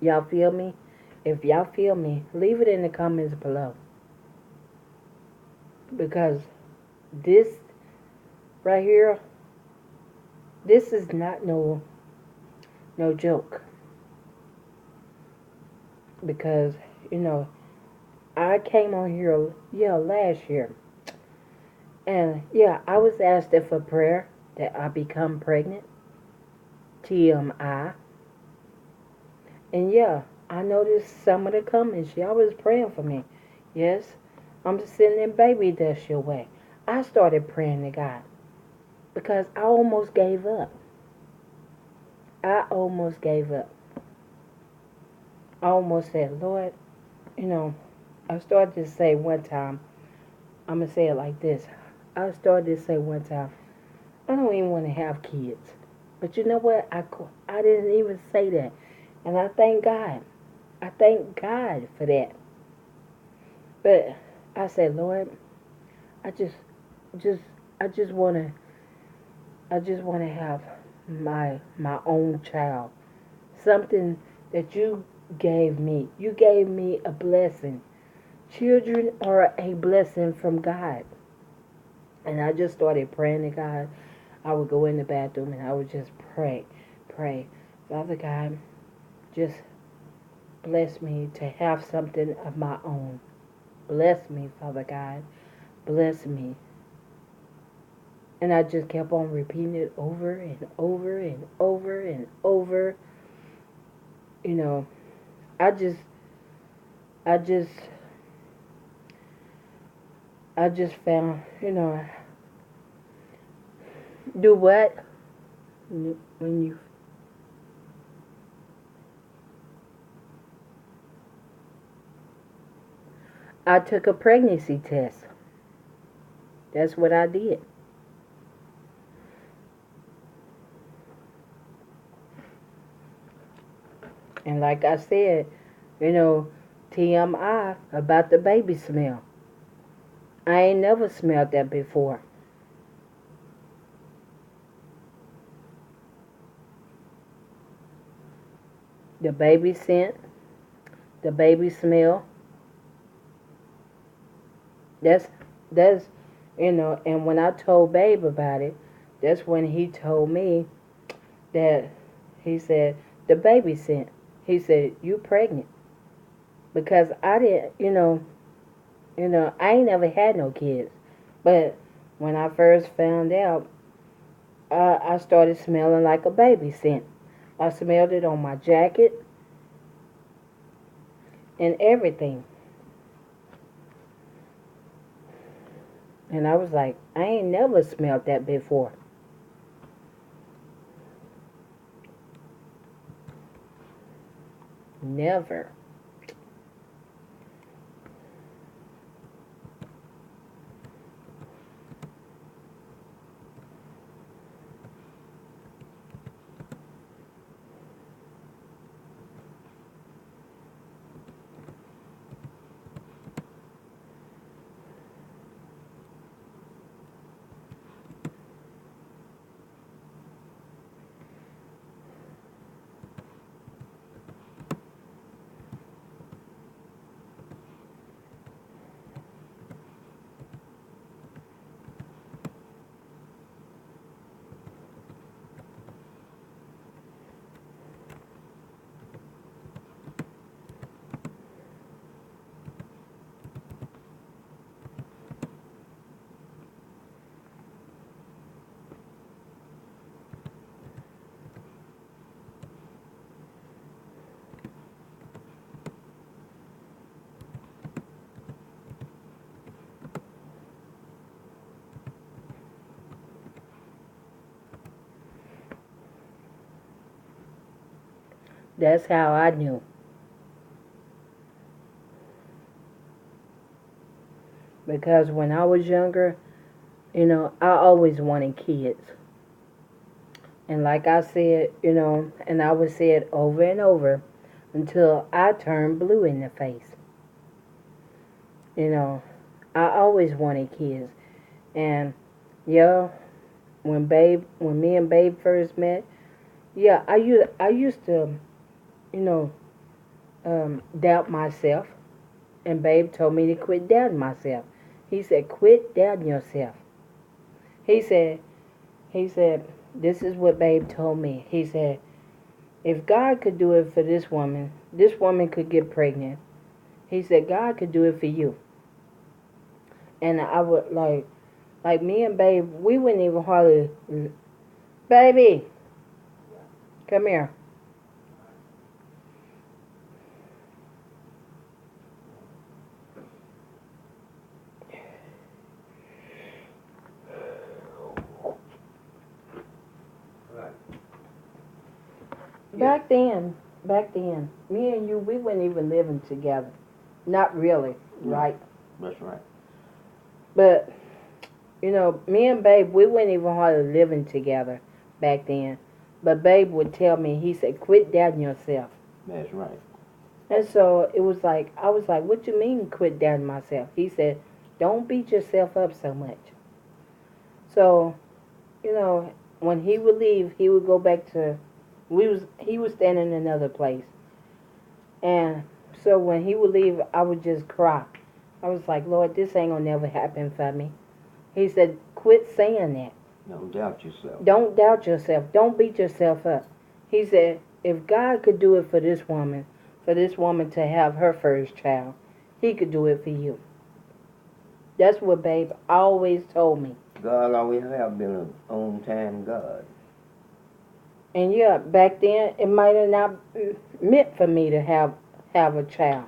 A: Y'all feel me? If y'all feel me, leave it in the comments below. Because this right here, this is not no joke. Because, I came on here, last year. And, I was asked for prayer that I become pregnant. TMI. And, I noticed some of the comments. Y'all was praying for me. Yes, I'm sending baby dust your way. I started praying to God. Because I almost gave up. I almost said, Lord, I started to say one time, I'm going to say it like this. I started to say one time, I don't even want to have kids. But you know what? I didn't even say that. And I thank God. I thank God for that. But I said, Lord, I just want to have my own child. Something that you gave me. You gave me a blessing. Children are a blessing from God. And I just started praying to God. I would go in the bathroom and I would just pray. Father God, just bless me to have something of my own. Bless me, Father God. Bless me. And I just kept on repeating it over and over and over and over. I just found, do what? When you, I took a pregnancy test. That's what I did. And like I said, you know, TMI about the baby smell. I ain't never smelled that before. The baby scent, the baby smell. That's that's and when I told Babe about it, that's when he told me that he said the baby scent. He said you pregnant because I didn't, I ain't never had no kids, but when I first found out, I started smelling like a baby scent. I smelled it on my jacket and everything. And I was like, I ain't never smelled that before. Never. That's how I knew. Because when I was younger, I always wanted kids. And like I said, and I would say it over and over until I turned blue in the face. You know, I always wanted kids. And yeah, when me and Babe first met, yeah, I used to, you know, doubt myself. And Babe told me to quit doubting myself. He said, quit doubting yourself. He said, he said, this is what Babe told me. He said, if God could do it for this woman could get pregnant. He said, God could do it for you. And I would like me and Babe, we wouldn't even hardly, baby, come here.
B: Right.
A: Back then, me and you, we weren't even living together. Not really,
B: Yeah.
A: right?
B: That's right.
A: But, me and Babe, we weren't even hardly living together back then. But Babe would tell me, he said, quit doubting yourself.
B: That's right.
A: And so it was like, I was like, what you mean quit doubting myself? He said, don't beat yourself up so much. So, when he would leave, he would go back to, he was standing in another place. And so when he would leave, I would just cry. I was like, Lord, this ain't gonna never happen for me. He said, quit saying that.
B: Don't doubt yourself.
A: Don't doubt yourself. Don't beat yourself up. He said, if God could do it for this woman to have her first child, he could do it for you. That's what Babe always told me.
B: God always have been an on-time God.
A: And yeah, back then it might have not meant for me to have a child.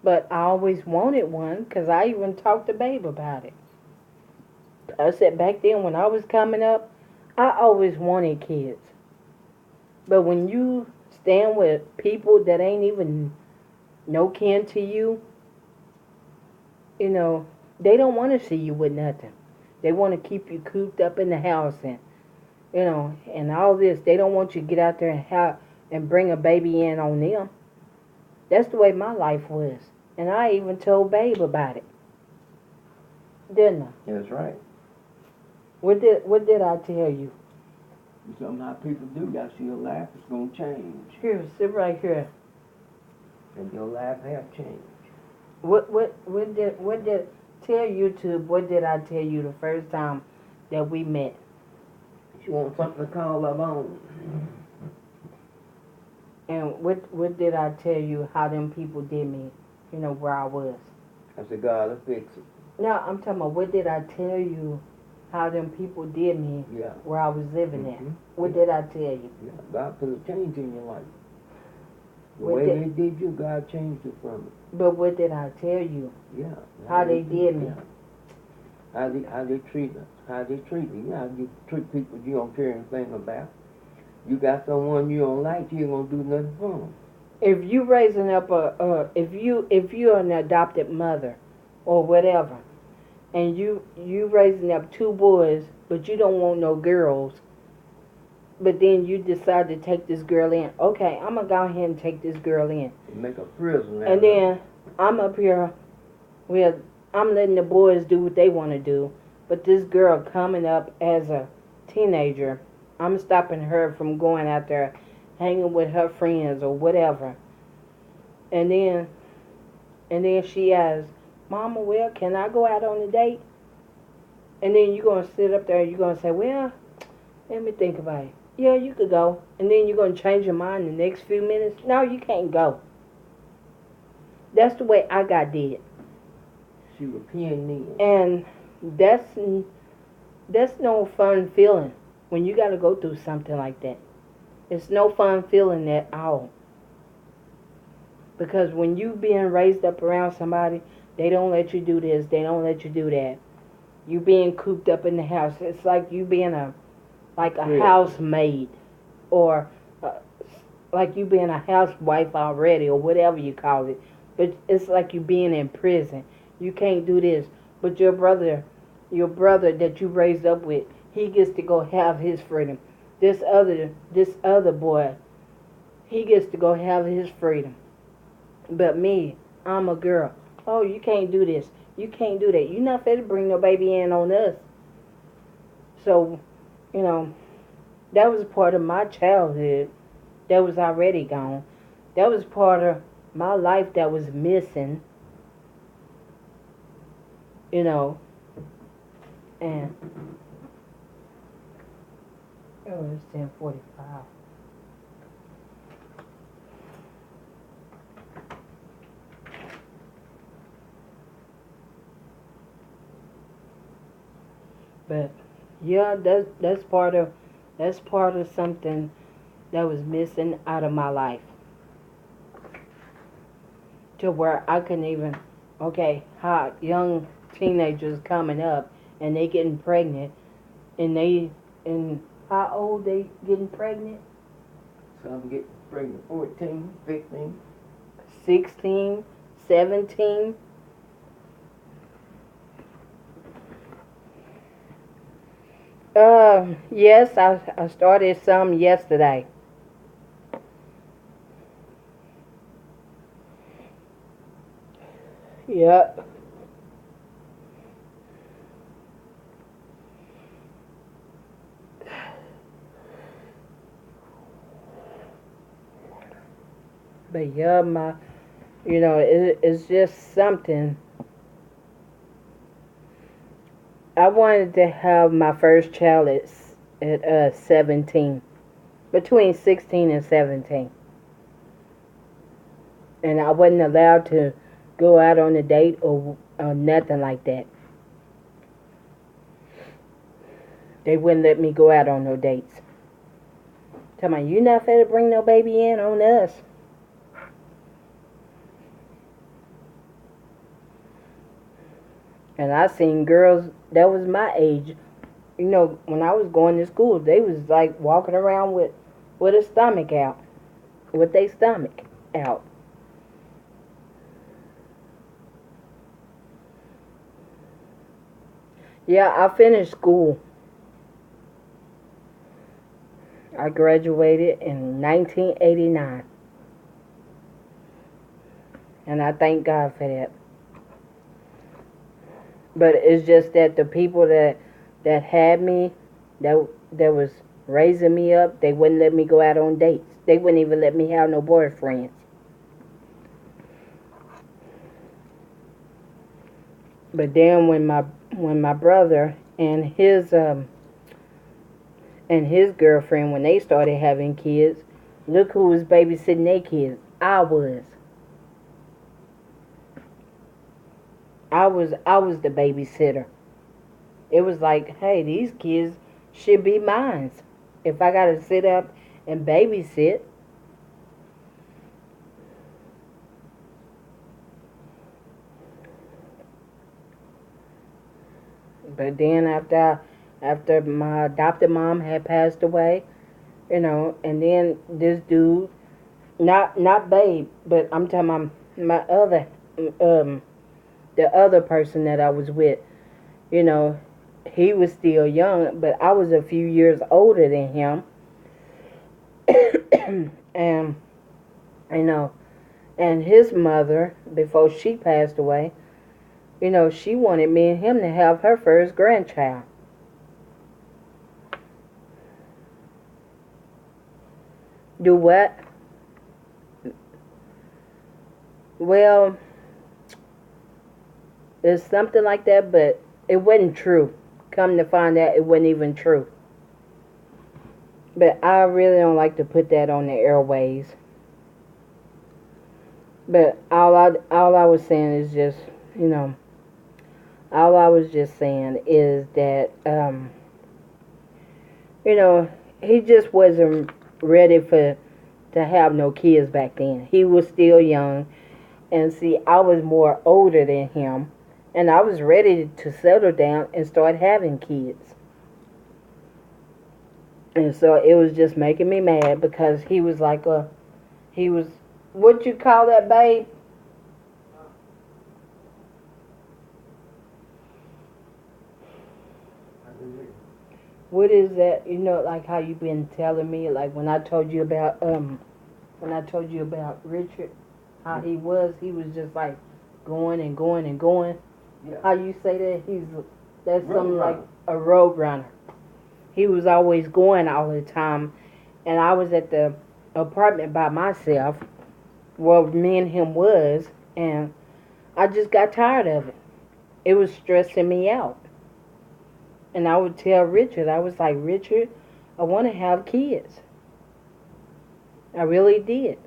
A: But I always wanted one because I even talked to Babe about it. I said back then when I was coming up, I always wanted kids. But when you stand with people that ain't even no kin to you, they don't want to see you with nothing. They want to keep you cooped up in the house and all this. They don't want you to get out there and and bring a baby in on them. That's the way my life was. And I even told Babe about it. Didn't I?
B: That's right.
A: What did I tell you?
B: Somehow people do got your life is gonna change.
A: Here, sit right here.
B: And your life have changed.
A: What did tell YouTube, what did I tell you the first time that we met?
B: You want something to call up on.
A: And what did I tell you how them people did me, you know, where I was?
B: I said, God will fix it.
A: No, I'm talking about what did I tell you how them people did me
B: Yeah.
A: where I was living at?
B: Mhm.
A: What did I tell you?
B: Yeah. God put a change in your life. The
A: What
B: way
A: did-
B: they did you, God changed it from it.
A: But what did I tell you?
B: Yeah.
A: How they did me?
B: Yeah. How they treat us. How they treat you. You know how you treat people you don't care anything about. You got someone you don't like, you ain't gonna do nothing for them.
A: If you raising up if you're an adopted mother or whatever, and you raising up two boys, but you don't want no girls, but then you decide to take this girl in. Okay, I'm gonna go ahead and take this girl in,
B: Make a prison out
A: and
B: of
A: then I'm up here with I'm letting the boys do what they want to do, but this girl coming up as a teenager, I'm stopping her from going out there, hanging with her friends or whatever, and then she asks, "Mama, well, can I go out on a date?" And then you're gonna sit up there and you're gonna say, "Well, let me think about it. Yeah, you could go." And then you're gonna change your mind in the next few minutes. No, you can't go. That's the way I got did.
B: She was peeing in.
A: And that's no fun feeling when you got to go through something like that. It's no fun feeling at all. Because when you being raised up around somebody, they don't let you do this, they don't let you do that. You being cooped up in the house. It's like you being a housemaid, or like you being a housewife already, or whatever you call it. But it's like you being in prison. You can't do this. But your brother that you raised up with, he gets to go have his freedom. This other boy, he gets to go have his freedom. But me, I'm a girl. Oh, you can't do this. You can't do that. You're not fit to bring no baby in on us. So, you know, that was part of my childhood that was already gone. That was part of my life that was missing. You know, and it's 10:45. But yeah, that's part of something that was missing out of my life. To where I couldn't even, okay, how young teenagers coming up and they getting pregnant, and how old they getting pregnant?
B: Some get pregnant 14, 15.
A: 16, 17. Yes, I started some yesterday. Yep. But yeah, it's just something. I wanted to have my first child at 17, between 16 and 17, and I wasn't allowed to go out on a date or nothing like that. They wouldn't let me go out on no dates. Tell me, you not finna bring no baby in on us. And I seen girls that was my age, you know, when I was going to school, they was like walking around with a stomach out, with their stomach out. Yeah, I finished school. I graduated in 1989. And I thank God for that. But it's just that the people that had me, that was raising me up, they wouldn't let me go out on dates. They wouldn't even let me have no boyfriends. But then when my brother and his girlfriend, when they started having kids, look who was babysitting their kids. I was the babysitter. It was like, hey, these kids should be mine. If I gotta sit up and babysit. But then after my adopted mom had passed away, and then this dude, not babe, but I'm talking about my other, the other person that I was with, he was still young, but I was a few years older than him. And and his mother, before she passed away, she wanted me and him to have her first grandchild. Do what? Well, it's something like that, but it wasn't true. Come to find out, it wasn't even true. But I really don't like to put that on the airways. But all I was saying is just, all I was just saying is that, he just wasn't ready to have no kids back then. He was still young. And see, I was more older than him. And I was ready to settle down and start having kids. And so it was just making me mad because he was like what you call that, babe? What is that? Like how you been telling me, like when I told you about Richard, how he was just like going and going and going.
B: Yeah.
A: How you say that? That's something like a road runner. He was always going all the time, and I was at the apartment by myself. Well, me and him was, and I just got tired of it. It was stressing me out. And I would tell Richard, I was like, Richard, I want to have kids. I really did.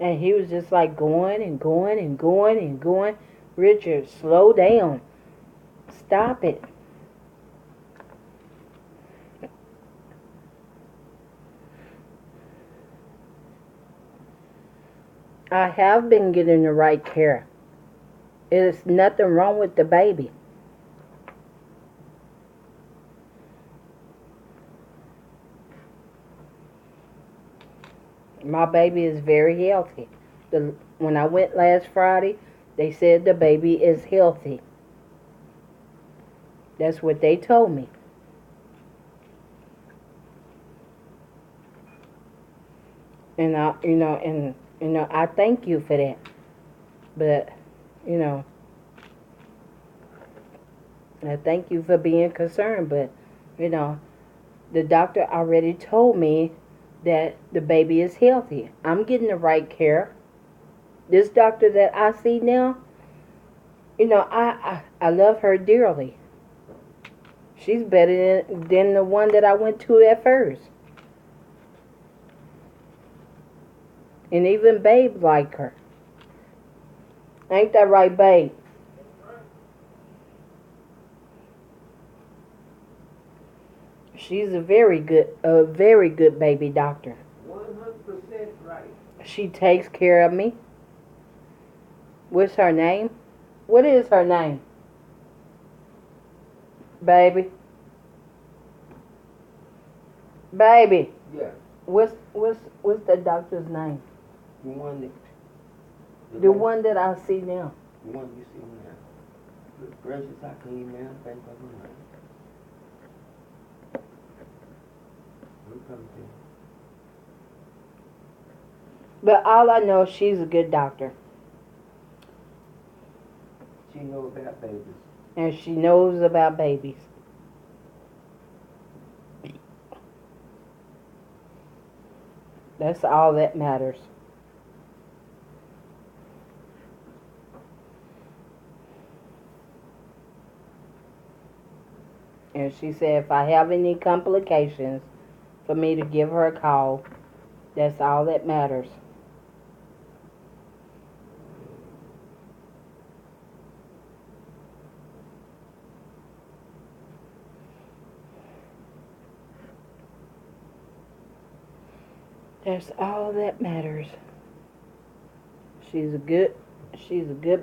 A: And he was just like going and going and going and going. Richard, slow down. Stop it. I have been getting the right care. There's nothing wrong with the baby. My baby is very healthy. When I went last Friday, they said the baby is healthy. That's what they told me. And I thank you for that. But, I thank you for being concerned. But, the doctor already told me that the baby is healthy. I'm getting the right care. This doctor that I see now, I love her dearly. She's better than the one that I went to at first. And even Babe like her. Ain't that right, Babe? She's a very good baby doctor.
B: 100% right.
A: She takes care of me. What's her name? What is her name? Baby. Baby.
B: Yeah.
A: What's the doctor's name?
B: The one
A: that I see now.
B: The one you see now. Good gracious, I can't even think of her name. I'm coming to you.
A: But all I know, she's a good doctor.
B: She knows about babies.
A: And she knows about babies. That's all that matters. And she said if I have any complications, for me to give her a call. That's all that matters. That's all that matters. She's a good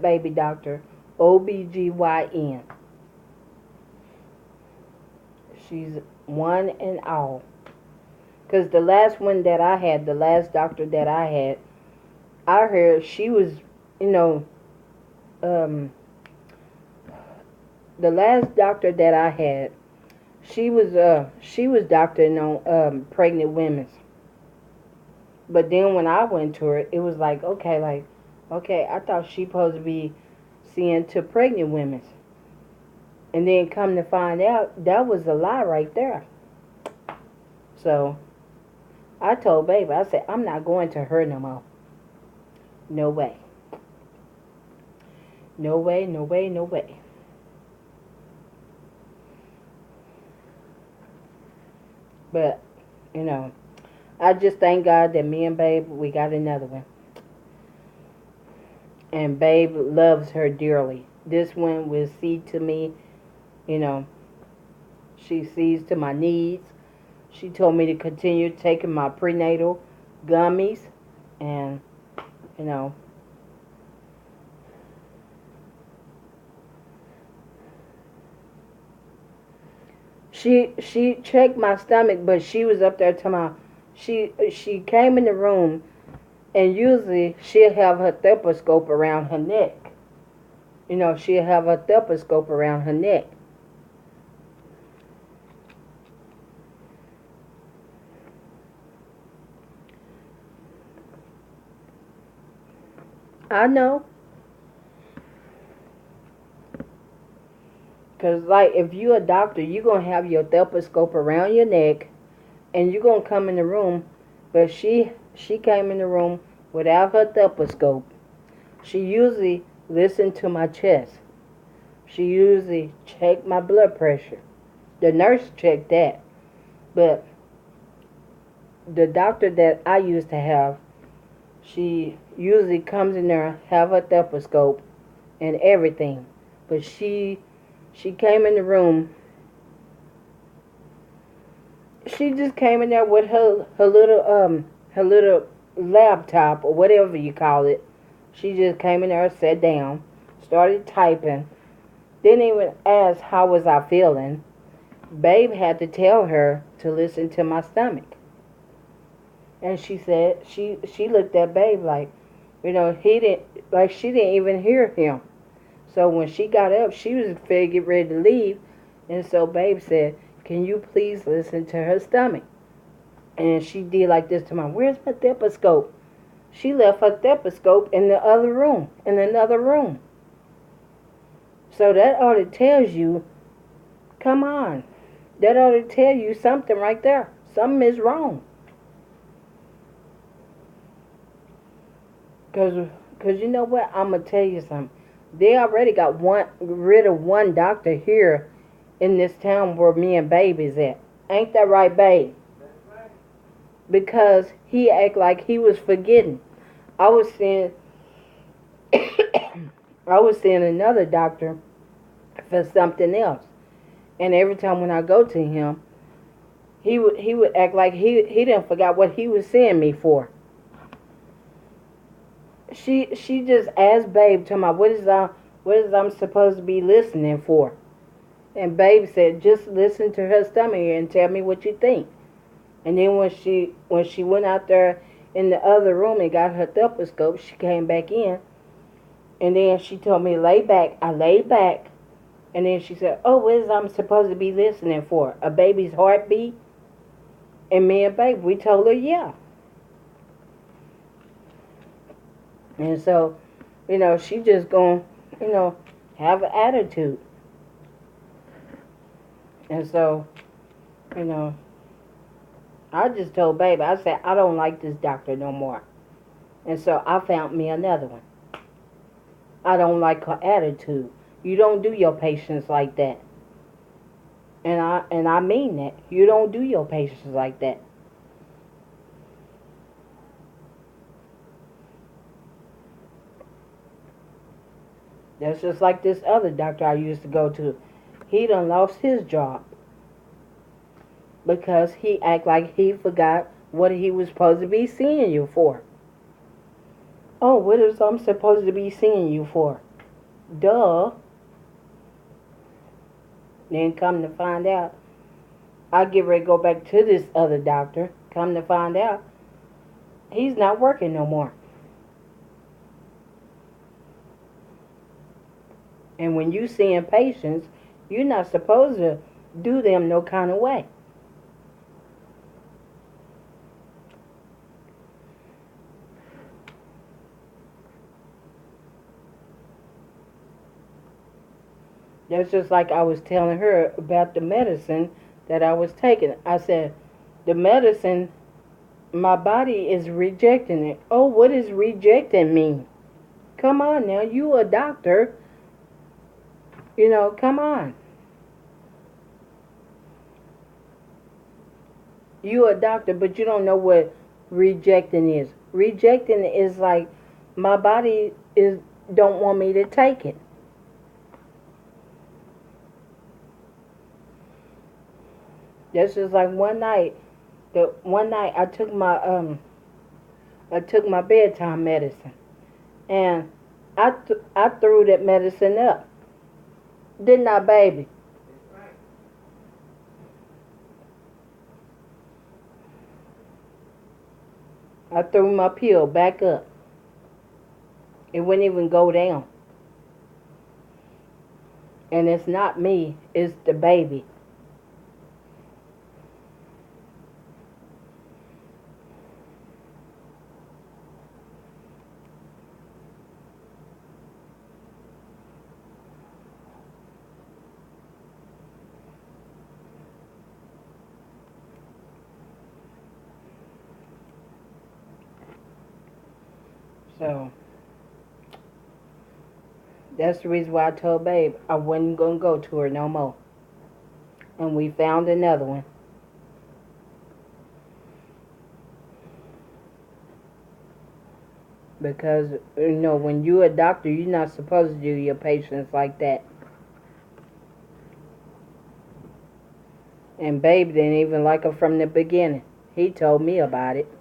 A: baby doctor. OBGYN. She's one and all. Because the last one that I had, the last doctor that I had, I heard she was, you know, the last doctor that I had, she was doctoring on pregnant women. But then when I went to her, it was like, okay, I thought she supposed to be seeing to pregnant women. And then come to find out, that was a lie right there. So I told baby, I said, I'm not going to her no more. No way. No way, no way, no way. But, you know, I just thank God that me and babe, we got another one. And babe loves her dearly. This one will see to me, you know, she sees to my needs. She told me to continue taking my prenatal gummies. And, you know, she checked my stomach, but she was up there to my, she came in the room, and usually she'll have her stethoscope around her neck. You know, she'll have her stethoscope around her neck. I know. Because, like, if you're a doctor, you're going to have your stethoscope around your neck, and you're going to come in the room. But she came in the room without her stethoscope. She usually listened to my chest. She usually checked my blood pressure. The nurse checked that. But the doctor that I used to have, she usually comes in there, have her stethoscope and everything. But she came in the room. She just came in there with her little laptop or whatever you call it. She just came in there, sat down, started typing. Didn't even ask how was I feeling. Babe had to tell her to listen to my stomach. And she said she looked at Babe like, you know, she didn't even hear him. So when she got up, she was ready to get ready to leave. And so Babe said, can you please listen to her stomach? And she did like this to my, where's my stethoscope? She left her stethoscope in the other room, in another room. So that ought to tell you, come on. That ought to tell you something right there. Something is wrong. Because you know what? I'm going to tell you something. They already got rid of one doctor here in this town where me and Babe is at. Ain't that right, Babe?
B: That's right.
A: Because he act like he was forgetting. I was seeing another doctor for something else. And every time when I go to him, he would act like he didn't forgot what he was seeing me for. She just asked Babe to my what is I'm supposed to be listening for? And Babe said, just listen to her stomach and tell me what you think. And then when she went out there in the other room and got her stethoscope, she came back in. And then she told me to lay back. I laid back. And then she said, oh, what is I'm supposed to be listening for? A baby's heartbeat? And me and Babe, we told her yeah. And so, she just gonna, have an attitude. And so, you know, I just told Babe, I said, I don't like this doctor no more. And so I found me another one. I don't like her attitude. You don't do your patients like that. And I mean that. You don't do your patients like that. That's just like this other doctor I used to go to. He done lost his job because he act like he forgot what he was supposed to be seeing you for. Oh, what is I'm supposed to be seeing you for? Duh. Then come to find out, I get ready to go back to this other doctor. Come to find out, he's not working no more. And when you seeing patients, you're not supposed to do them no kind of way. That's just like I was telling her about the medicine that I was taking. I said, the medicine, my body is rejecting it. Oh, what does rejecting mean? Come on now, you a doctor. Come on. You a doctor, but you don't know what rejecting is. Rejecting is like my body is don't want me to take it. That's just like one night. The one night I took my bedtime medicine, and I threw that medicine up. Didn't I, baby? I threw my pill back up. It wouldn't even go down. And it's not me, it's the baby. So that's the reason why I told Babe I wasn't gonna go to her no more. And we found another one. Because when you're a doctor, you're not supposed to do your patients like that. And Babe didn't even like her from the beginning. He told me about it.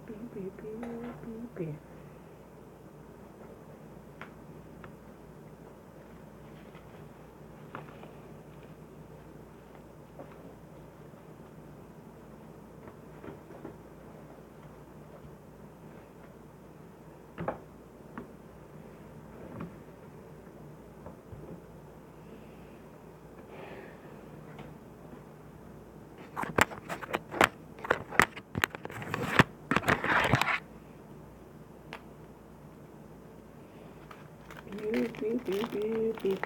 A: beep, beep, beep, beep. Beep, beep, beep, beep, beep.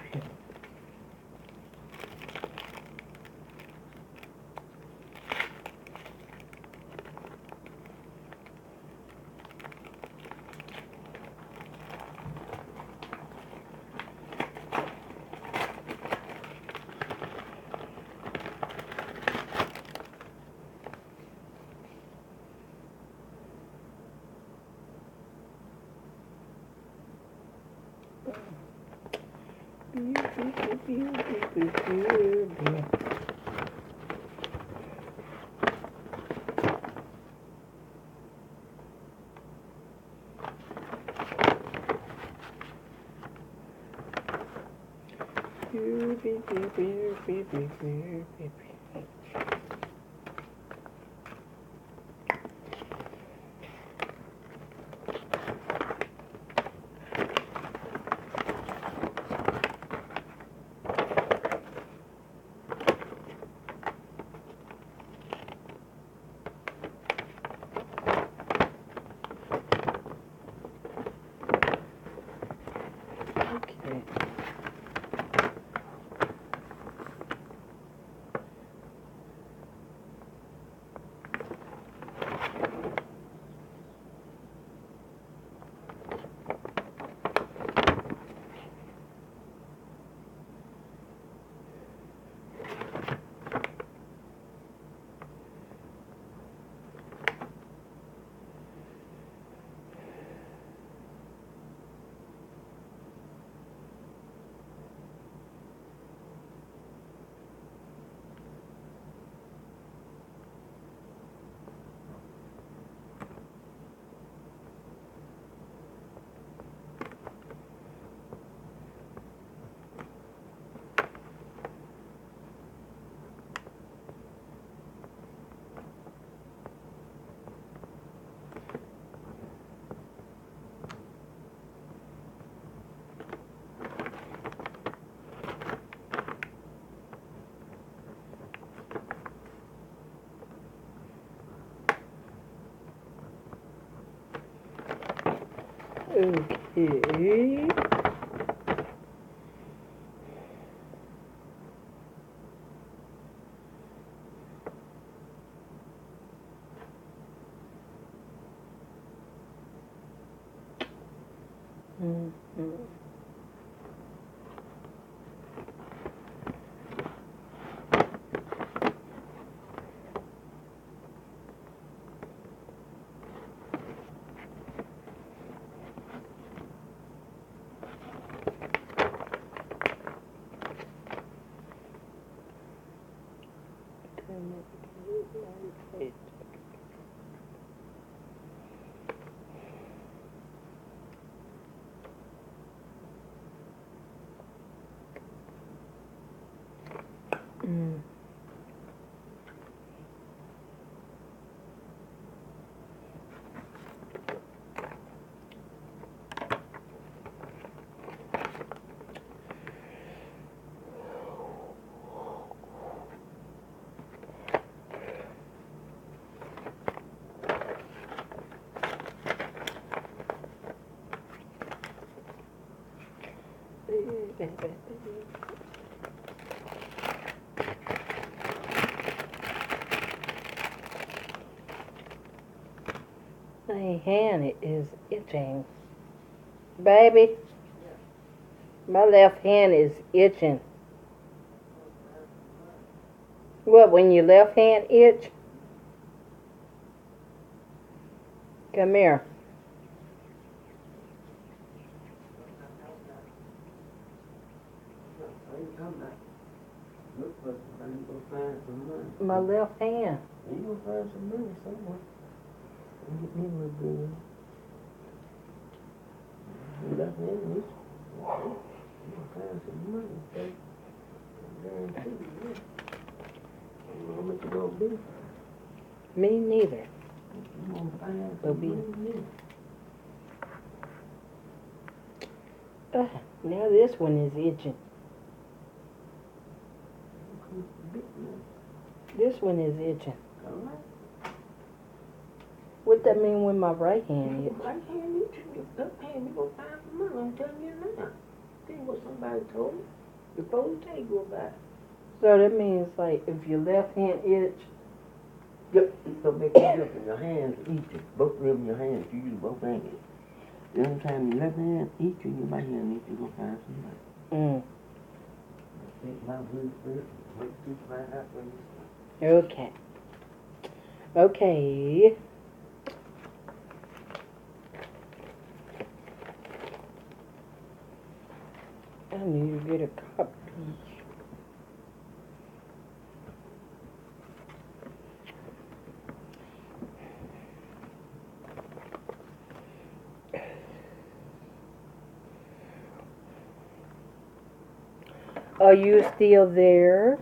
A: Beep, beep, beep, beep, beep, beep, beep. Beep, beep, beep, beep, beep, beep, beep, beep. Okay. Okay. Mm-hmm. Mm. My hand is itching. Baby, my left hand is itching. What, when your left hand itch? Come here.
B: Look for somebody, go find some money.
A: My left hand.
B: You gonna find some money somewhere. Get me a little bit. Left hand is. I'm gonna find some money, baby. Guarantee you. I don't know how much it's gonna be.
A: Me neither.
B: I'm gonna find
A: It'll
B: some
A: be.
B: money.
A: Now this one is itching. This one is itching.
B: Alright.
A: What that mean when my right hand itch?
B: Right hand itching, your left hand, you gonna find some money. I'm telling you now. See what somebody told me before the day go by.
A: So that means like if your left hand itch.
B: Yep, it's gonna make a difference. Your hands itching. Both of them, your hands. You use both hands. The only time your left hand itching, your right hand itching, you gonna find some money. I think my good first. Wait till you find out when you.
A: Okay. Okay. I need to get a copy. Are you still there?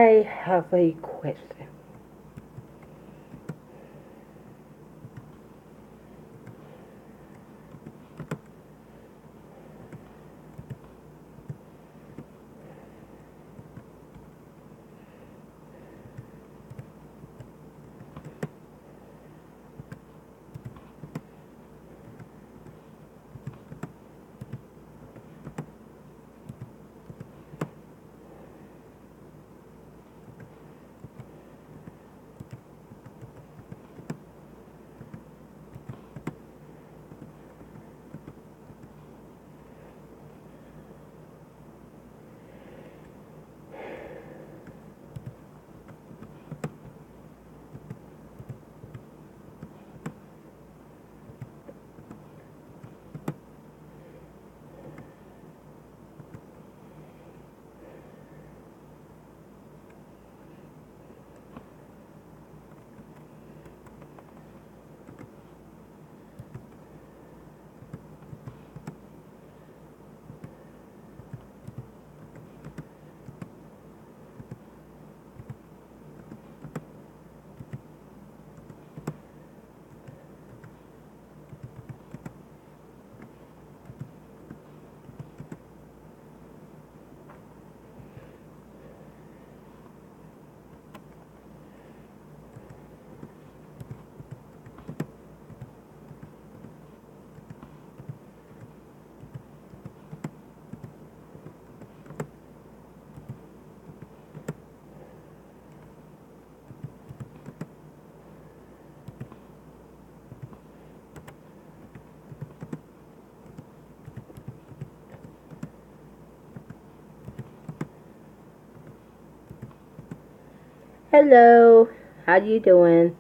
A: I have a question. Hello, how you doing?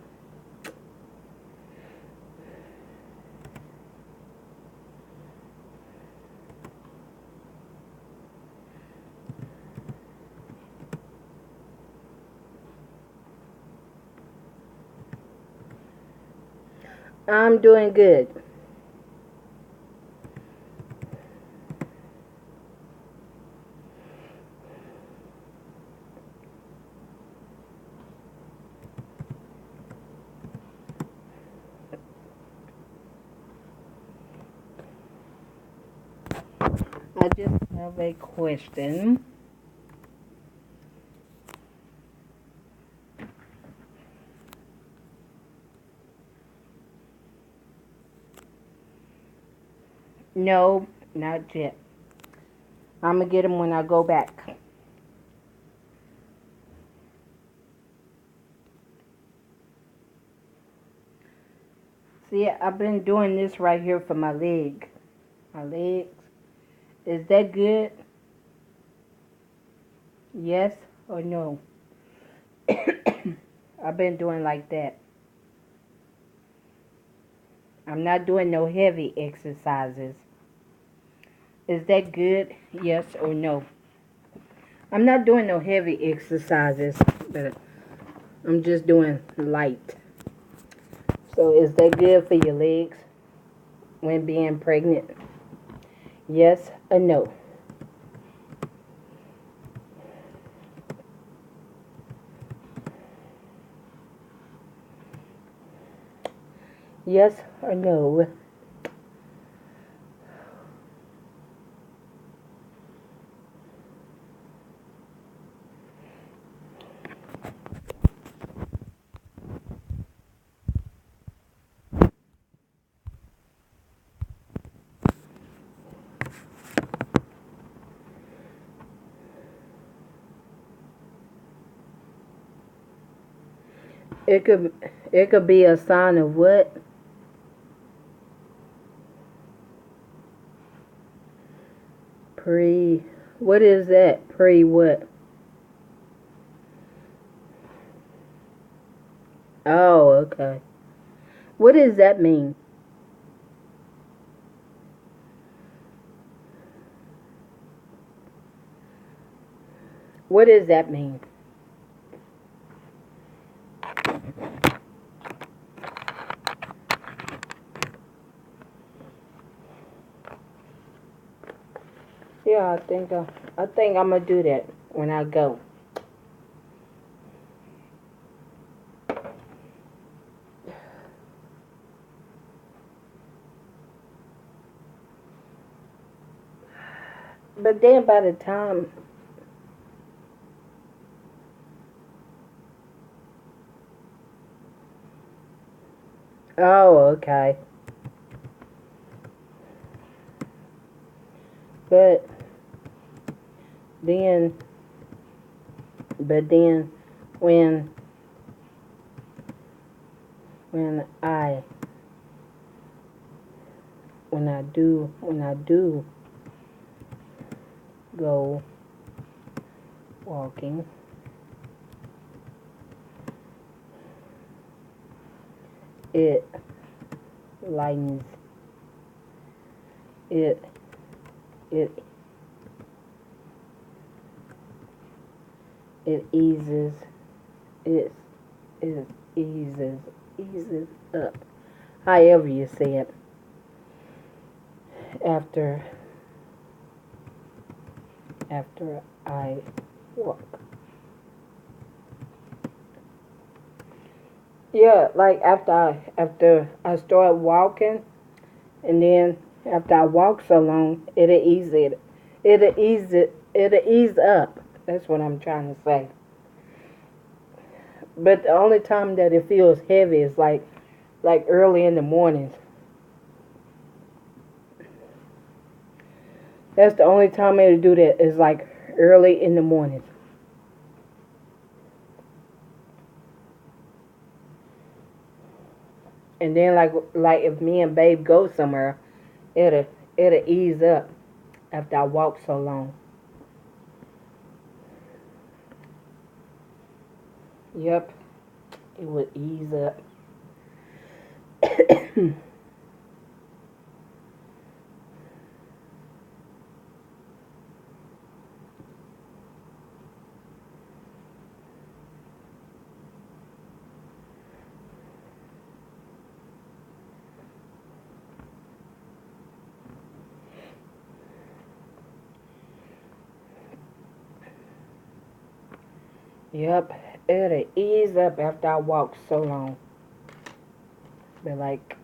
A: I'm doing good. I just have a question. No, not yet. I'm gonna get them when I go back. See, I've been doing this right here for my leg. My legs. Is that good? Yes or no? I've been doing like that. I'm not doing no heavy exercises. Is that good? Yes or no? I'm not doing no heavy exercises, but I'm just doing light. So is that good for your legs when being pregnant? Yes or no? Yes or no? It could be a sign of what? Pre. What is that? Pre what? Oh, okay. What does that mean? What does that mean? Yeah, I think I'm gonna do that when I go. But then by the time, oh, okay. But then, but then, when when I when I do go walking, it lightens it it it eases it it eases up, however you say it, after I walk. Yeah, like after I start walking, and then after I walk so long, it'll ease up. That's what I'm trying to say. But the only time that it feels heavy is like early in the mornings. That's the only time it'll do that is like early in the mornings. And then like if me and Babe go somewhere, it'll it'll ease up after I walk so long. Yep, it would ease up. Yep, it'll ease up after I walk so long. But like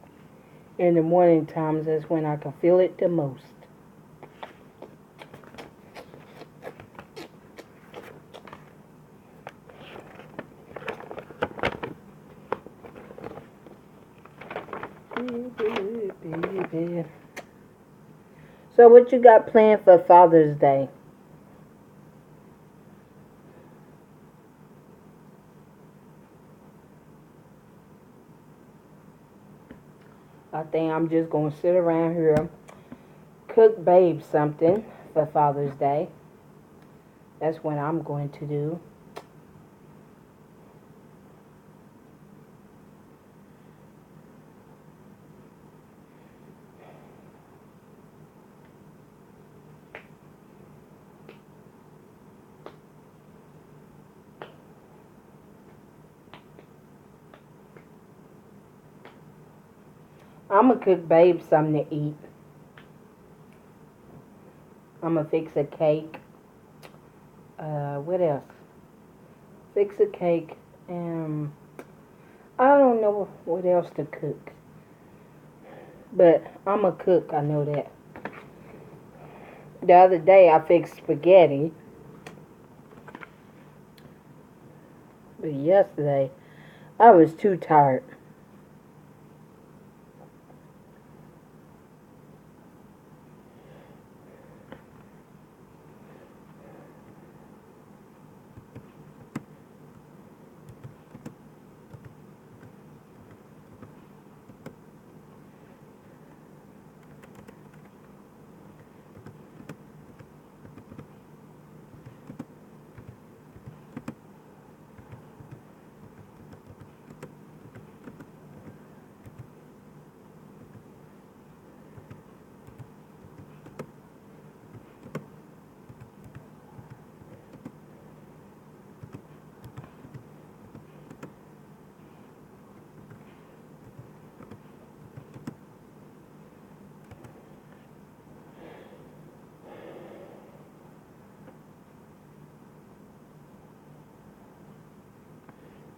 A: in the morning times, that's when I can feel it the most. So what you got planned for Father's Day? I think I'm just gonna sit around here, cook Babe something for Father's Day. That's what I'm going to do. I'm gonna cook Babe something to eat. I'm gonna fix a cake. What else? Fix a cake. And I don't know what else to cook. But I'm a cook, I know that. The other day I fixed spaghetti. But yesterday I was too tired.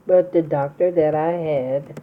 A: But the doctor that I had,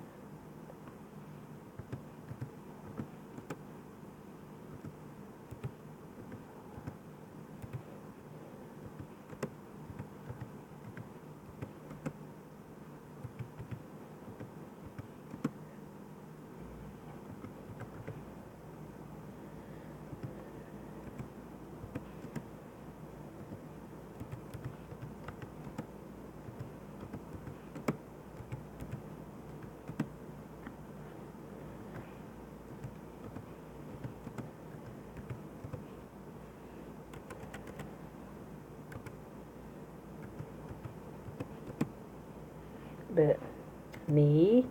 A: Me?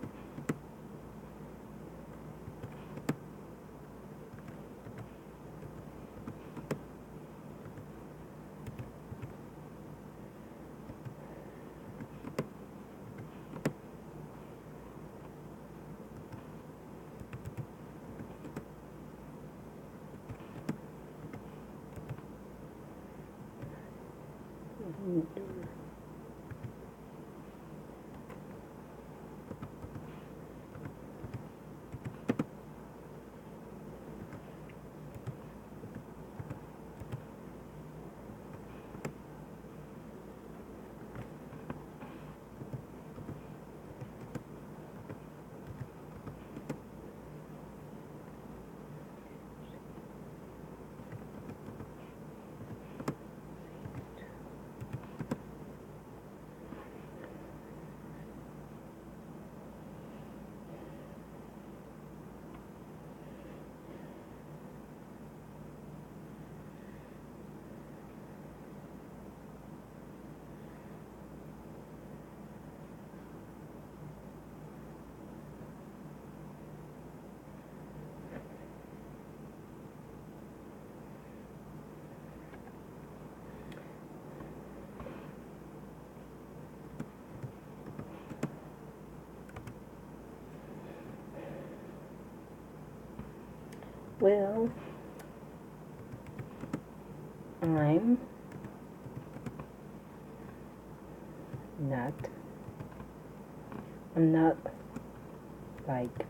A: Well, I'm not. I'm not like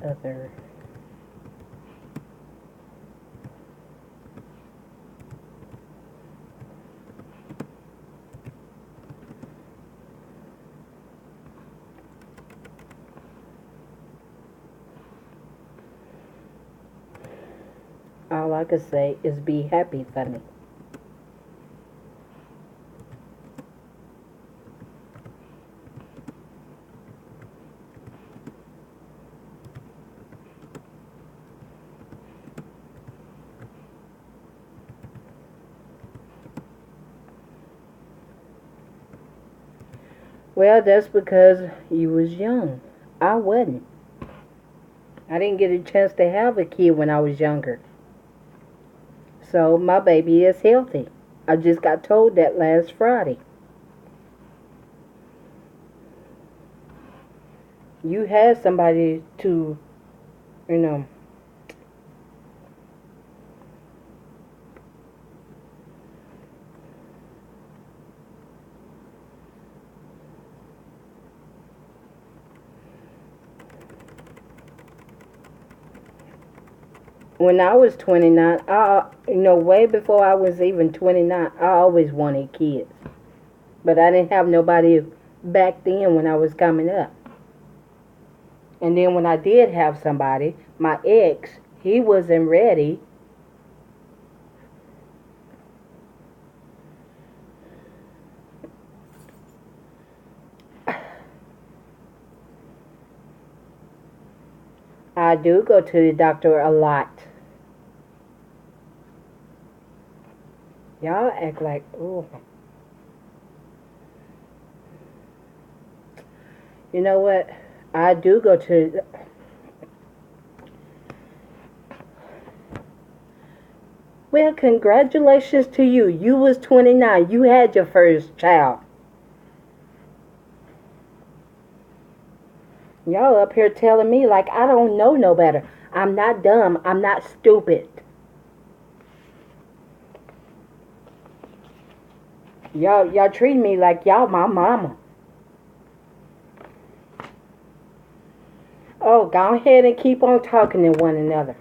A: other. All I can say is be happy for me. Well, that's because you was young. I wasn't. I didn't get a chance to have a kid when I was younger. So my baby is healthy. I just got told that last Friday. You had somebody to, you know, when I was 29, way before I was even 29, I always wanted kids. But I didn't have nobody back then when I was coming up. And then when I did have somebody, my ex, he wasn't ready. I do go to the doctor a lot. Y'all act like, oh. You know what? I do go to. Well, congratulations to you. You was 29. You had your first child. Y'all up here telling me like I don't know no better. I'm not dumb. I'm not stupid. Y'all treat me like y'all my mama. Oh, go ahead and keep on talking to one another.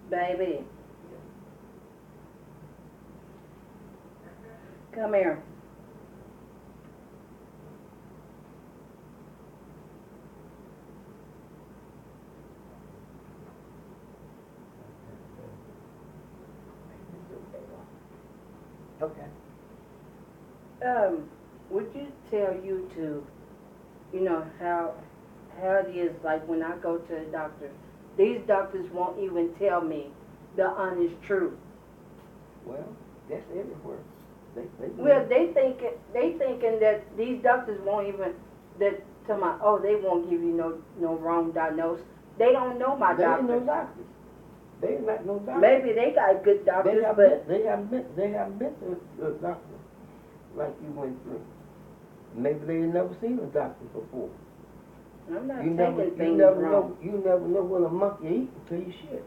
A: Baby. Come here.
B: Okay.
A: Would you tell YouTube, you know, how it is like when I go to the doctor, these doctors won't even tell me the honest truth.
B: Well, that's everywhere.
A: Well, they thinking that these doctors won't even that to my they won't give you no wrong diagnosis. They don't know my
B: They
A: doctor.
B: ain't no doctors. They ain't not no doctors.
A: Maybe they got good doctors, but
B: they haven't been to a doctor like you went through. Maybe they ain't never seen a doctor before.
A: I'm not
B: You
A: taking things wrong.
B: You never know what a monkey eat until you shit.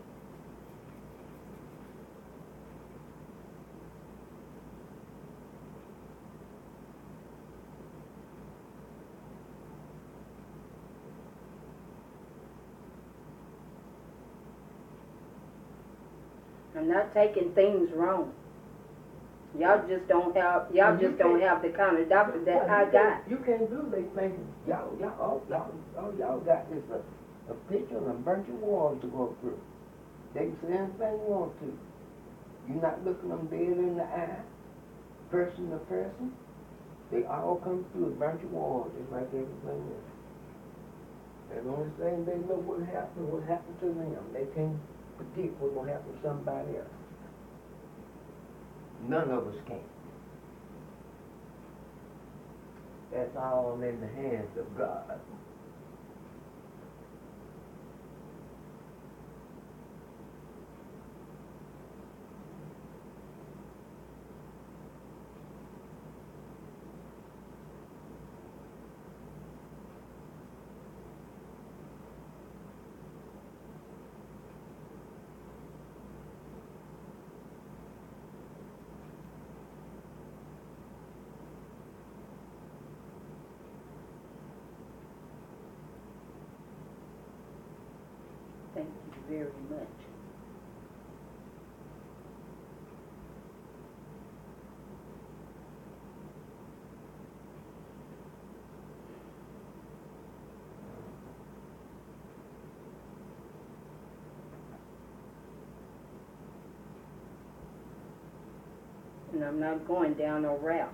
A: I'm not taking things wrong. Y'all just don't have the kind of doctor that I got.
B: You can't do they thinking y'all got is a picture and a bunch of walls to go through. They can say anything you want to. You're not looking them dead in the eye, person to person. They all come through a bunch of walls just like everything else. And the only thing they know what happened to them. They can't predict what's gonna happen to somebody else. None of us can. That's all in the hands of God.
A: Thank you very much. And I'm not going down no route.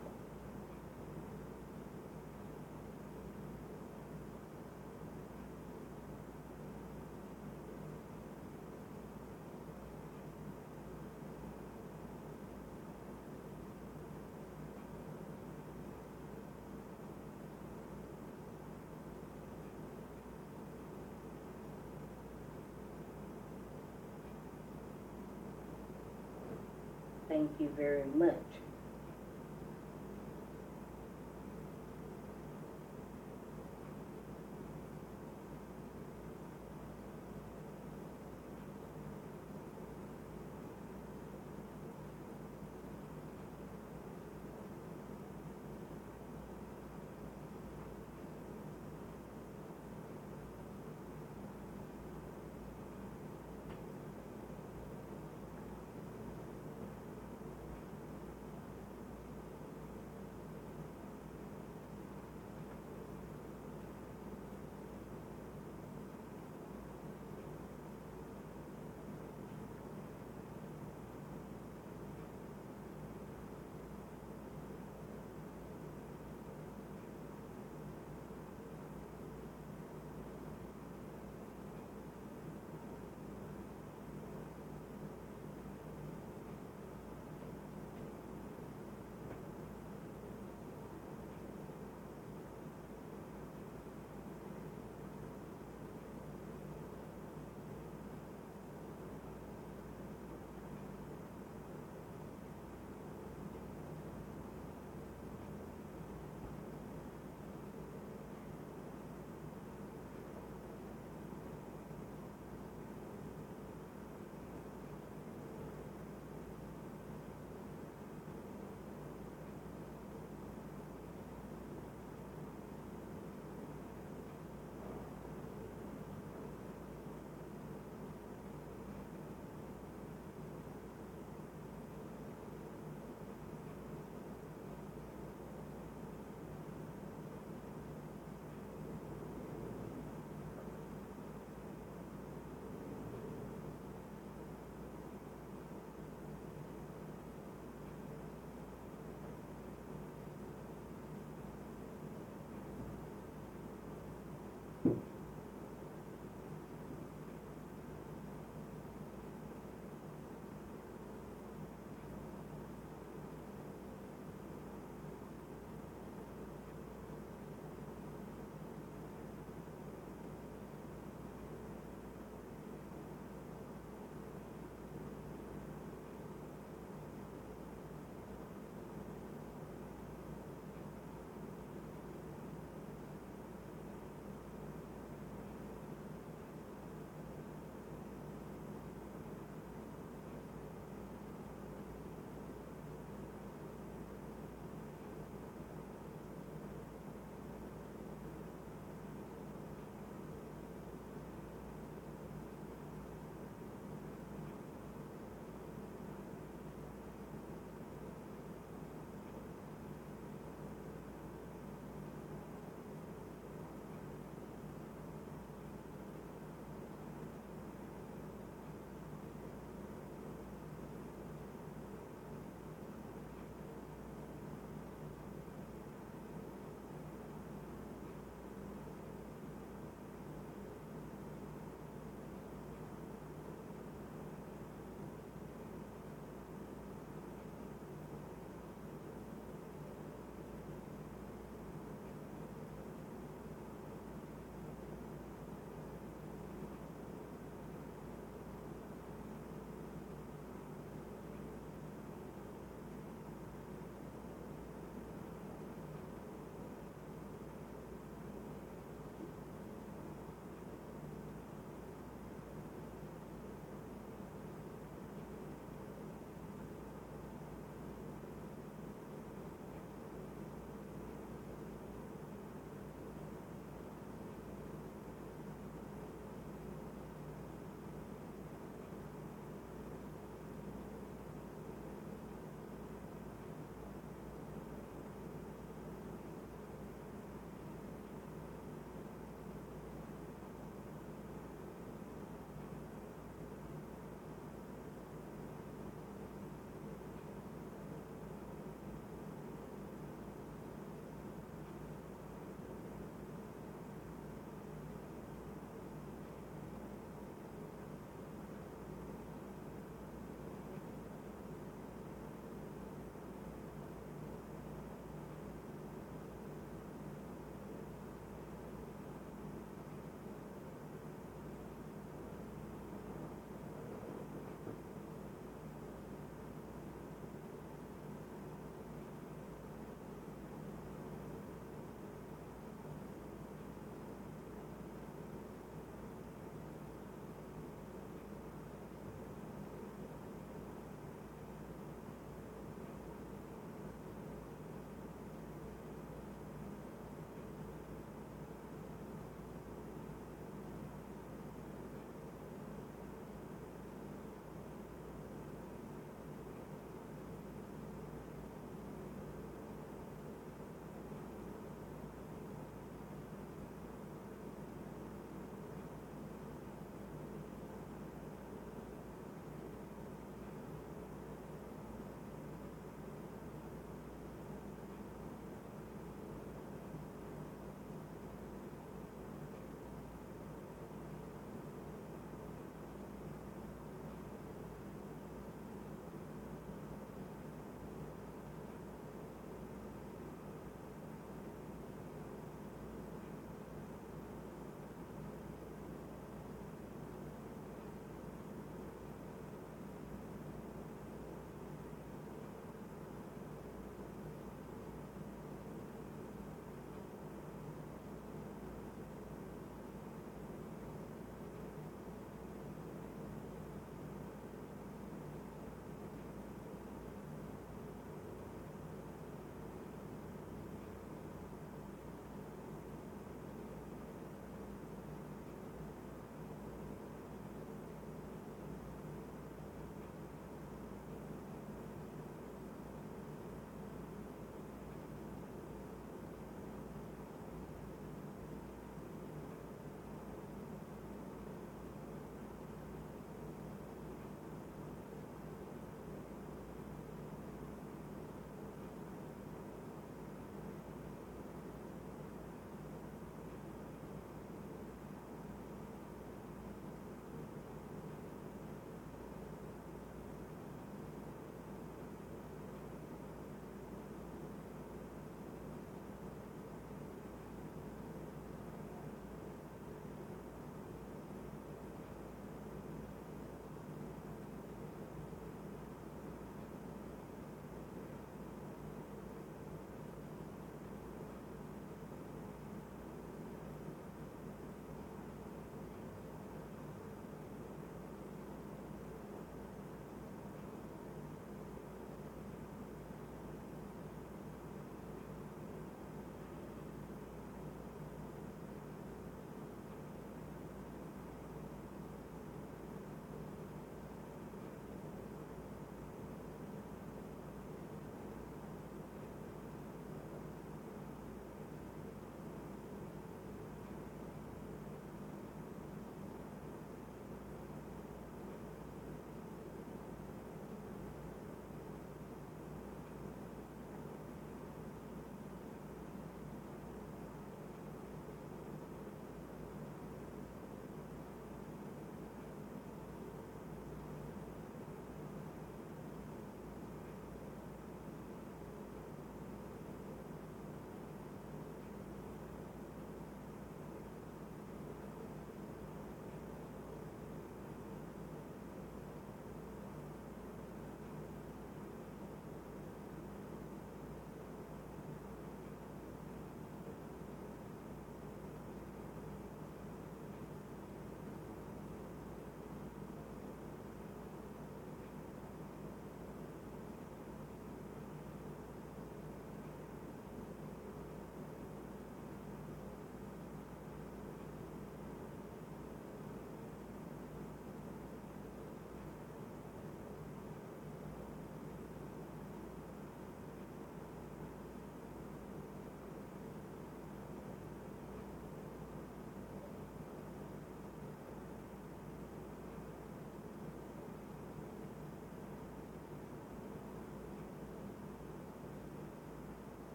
A: Thank you very much.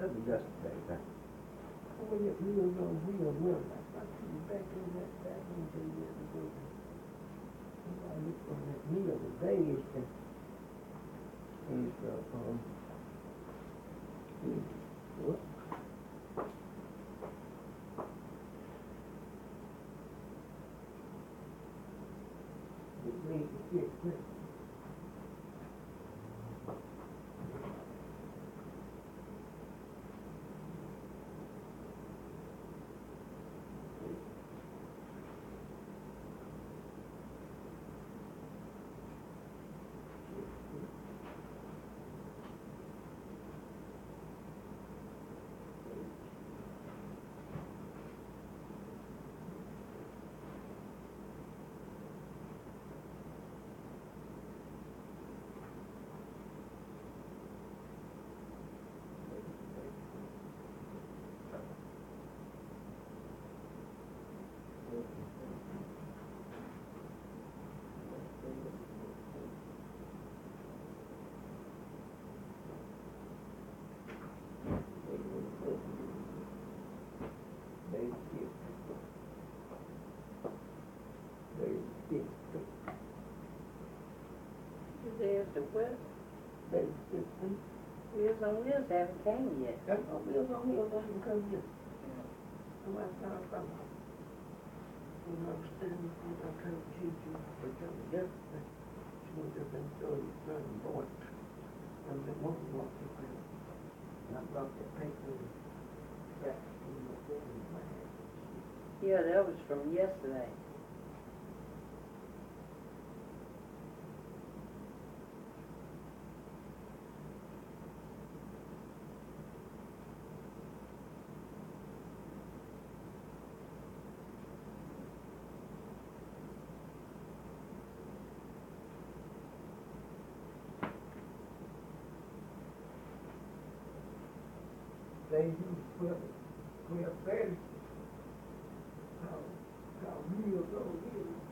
B: That was yesterday, right? Oh, yeah, wheels on wheels. Well, I see you back in that bathroom 10 years ago. I looked on that wheel today. What? It made the kid quick.
A: There's the what? Wheels on Wheels haven't came yet.
B: That's no Wheels on Wheels doesn't come yet. So I thought about it. When I was standing there, I told Gigi, but tell me yesterday, she was just been showing running boy. I was at one walk to her. And I brought the paper back in my hand.
A: Yeah, that was from yesterday.
B: They do put a bed. How real those is.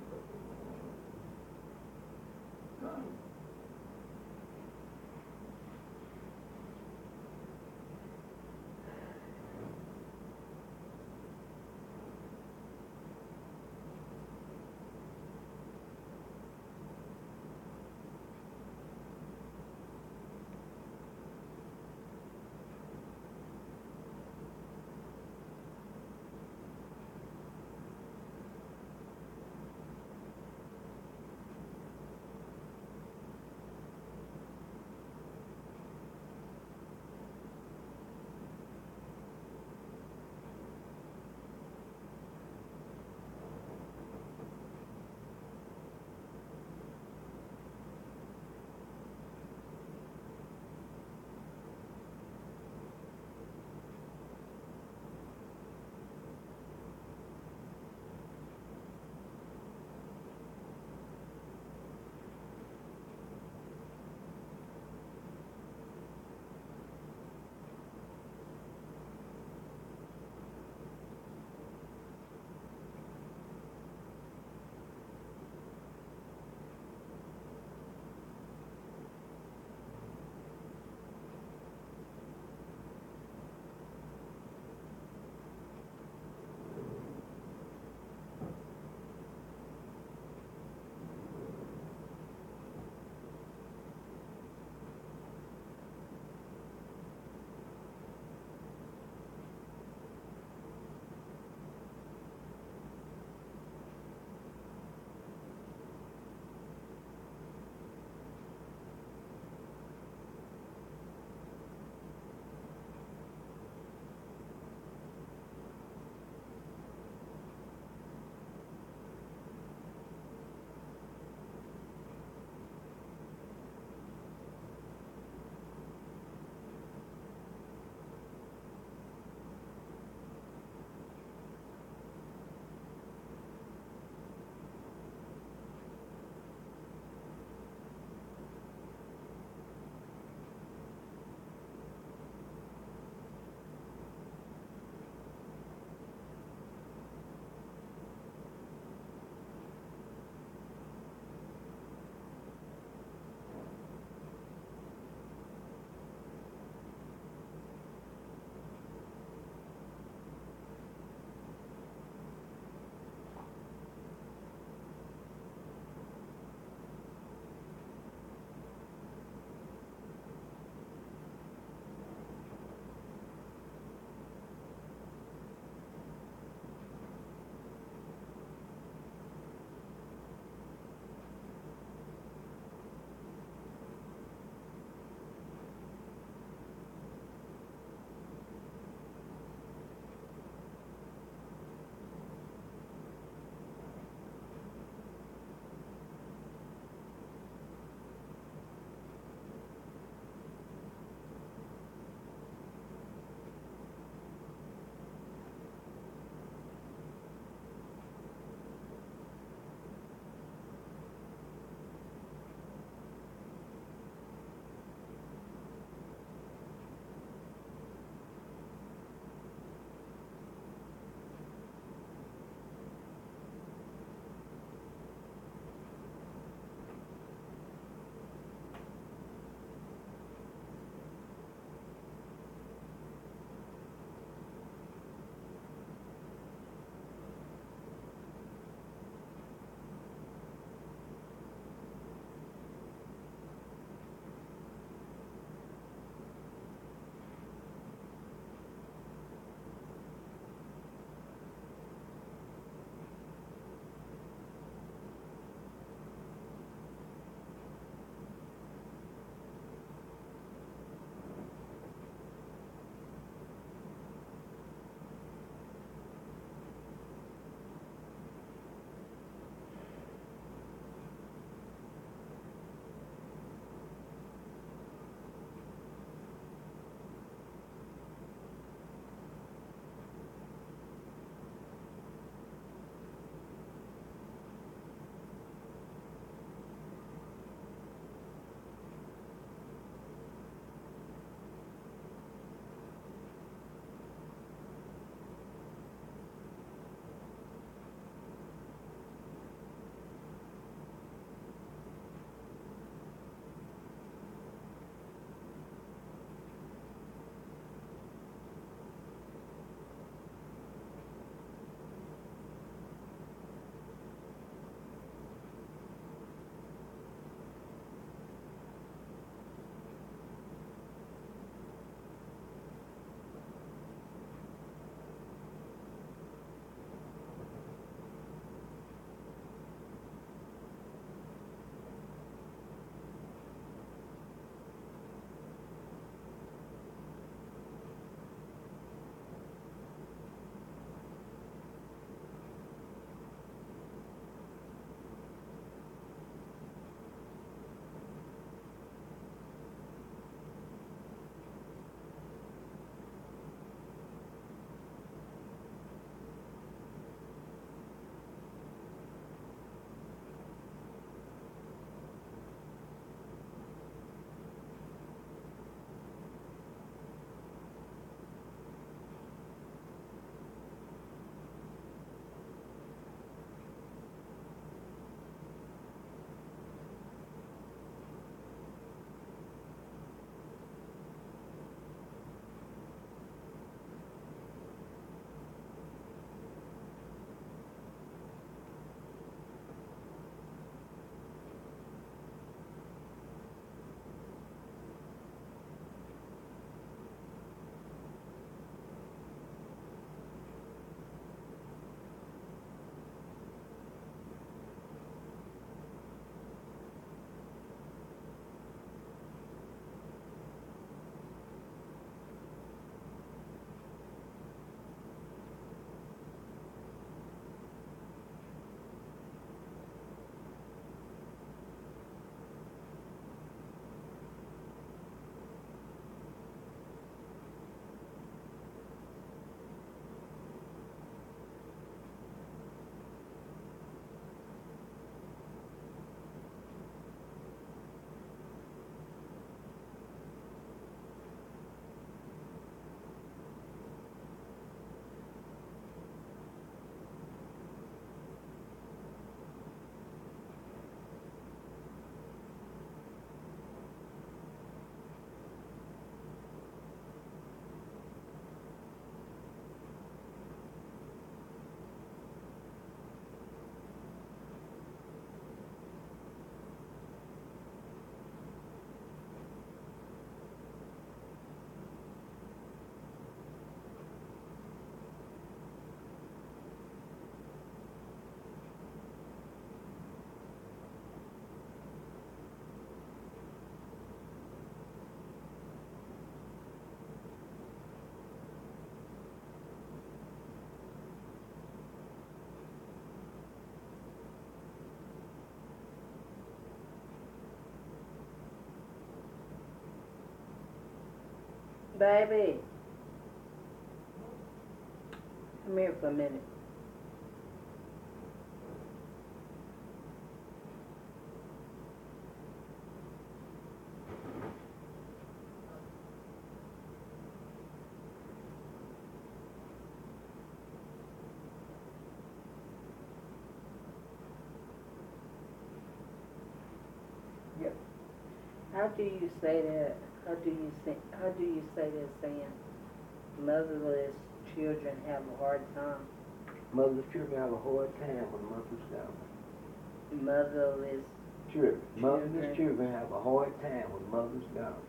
A: Baby, come here for a minute. How do you say that? How do you say that saying motherless children have a hard time?
B: Motherless children have a hard time when mother's gone.
A: Motherless
B: Motherless children have a hard time when mother's gone.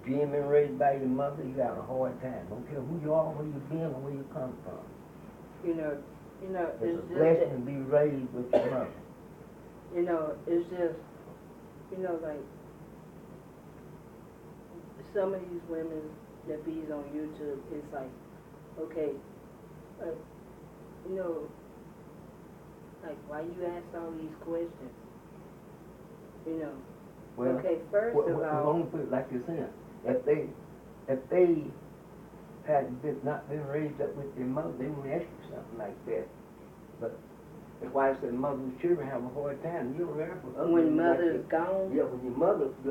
B: If you ain't been raised by your mother, you got a hard time. Don't care who you are, where you been, or where you come from.
A: You know,
B: It's a blessing to be raised with your mother.
A: It's just, like, some of these women that be on YouTube, it's like, okay, like, why you ask all these questions?
B: Well,
A: okay, first of all,
B: I'm gonna put it like you're saying. If they had not been raised up with their mother, they wouldn't ask you something like that. But that's why I said motherless children have a hard time. You don't remember
A: when mother's gone.
B: Yeah, when your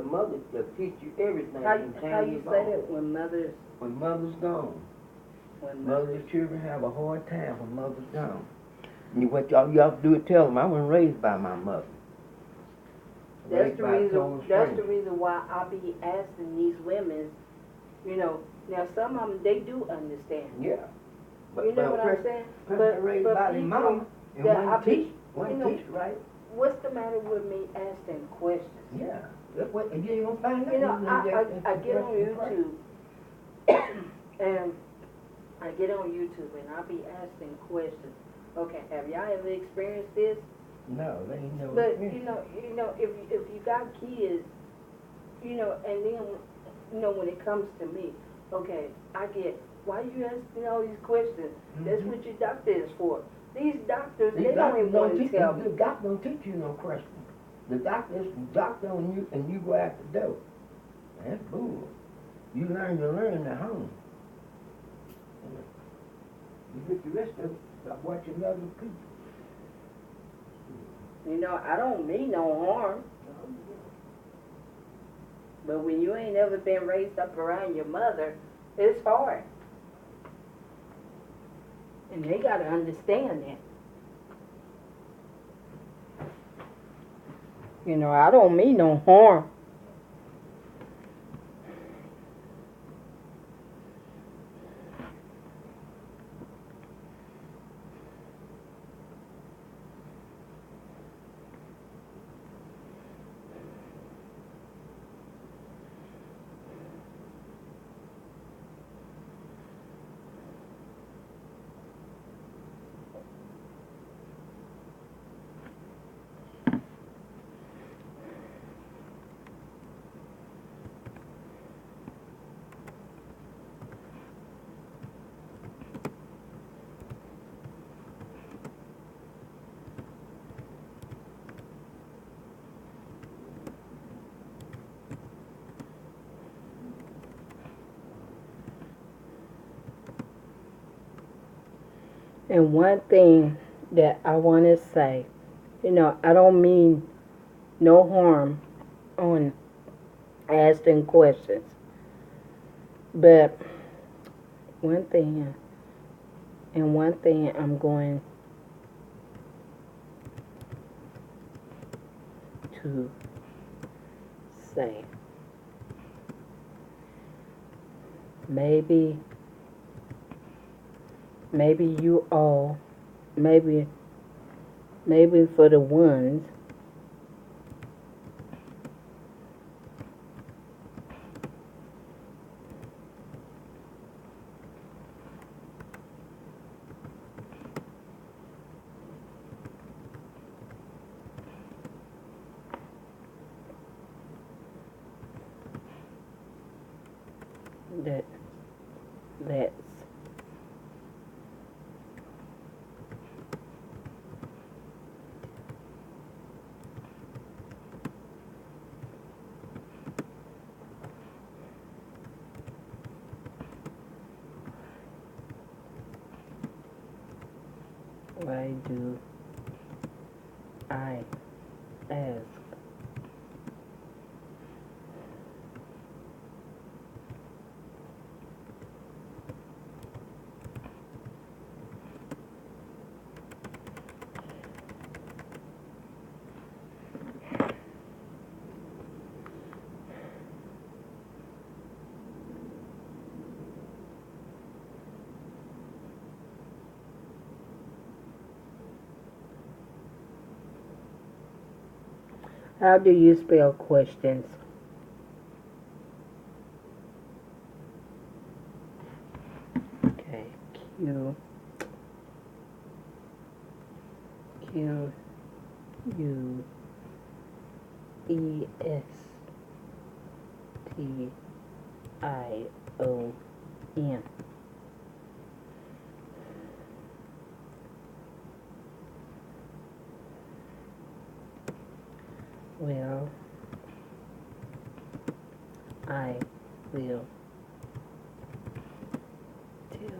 B: mother will teach you everything.
A: How you say that when mother's
B: gone?
A: When
B: motherless children have a hard time when mother's gone. And what y'all have to do is tell them I wasn't raised by my mother.
A: That's the reason why I be asking these women. Now some of them they do understand.
B: Yeah. But,
A: you know what I'm saying?
B: But raised by their mama and one teach, right?
A: What's the matter with me asking questions?
B: Yeah. You ain't gonna find out.
A: I get on YouTube and I be asking questions. Okay, have y'all ever experienced this?
B: No, they ain't never.
A: But if you got kids, and then when it comes to me, okay, I get why you asking all these questions? Mm-hmm. That's what your doctor is for. These doctors, they don't even want to tell me.
B: The doctor don't teach you no questions. The doctor is the doctor on you, and you go out the door. That's bull. You learn at home. You get the rest of it by watching other people.
A: I don't mean no harm. But when you ain't ever been raised up around your mother, it's hard. And they got to understand that. I don't mean no harm. And one thing that I want to say, I don't mean no harm on asking questions. But one thing I'm going to say, maybe you all, maybe for the ones that's Why do I ask? How do you spell questions? Okay, Q U E S T I O N. Well, I will tell you.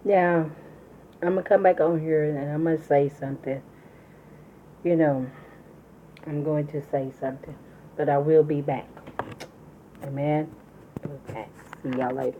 A: Now, I'm going to come back on here and I'm going to say something. You know, I'm going to say something. But I will be back. Amen. Okay. See y'all later.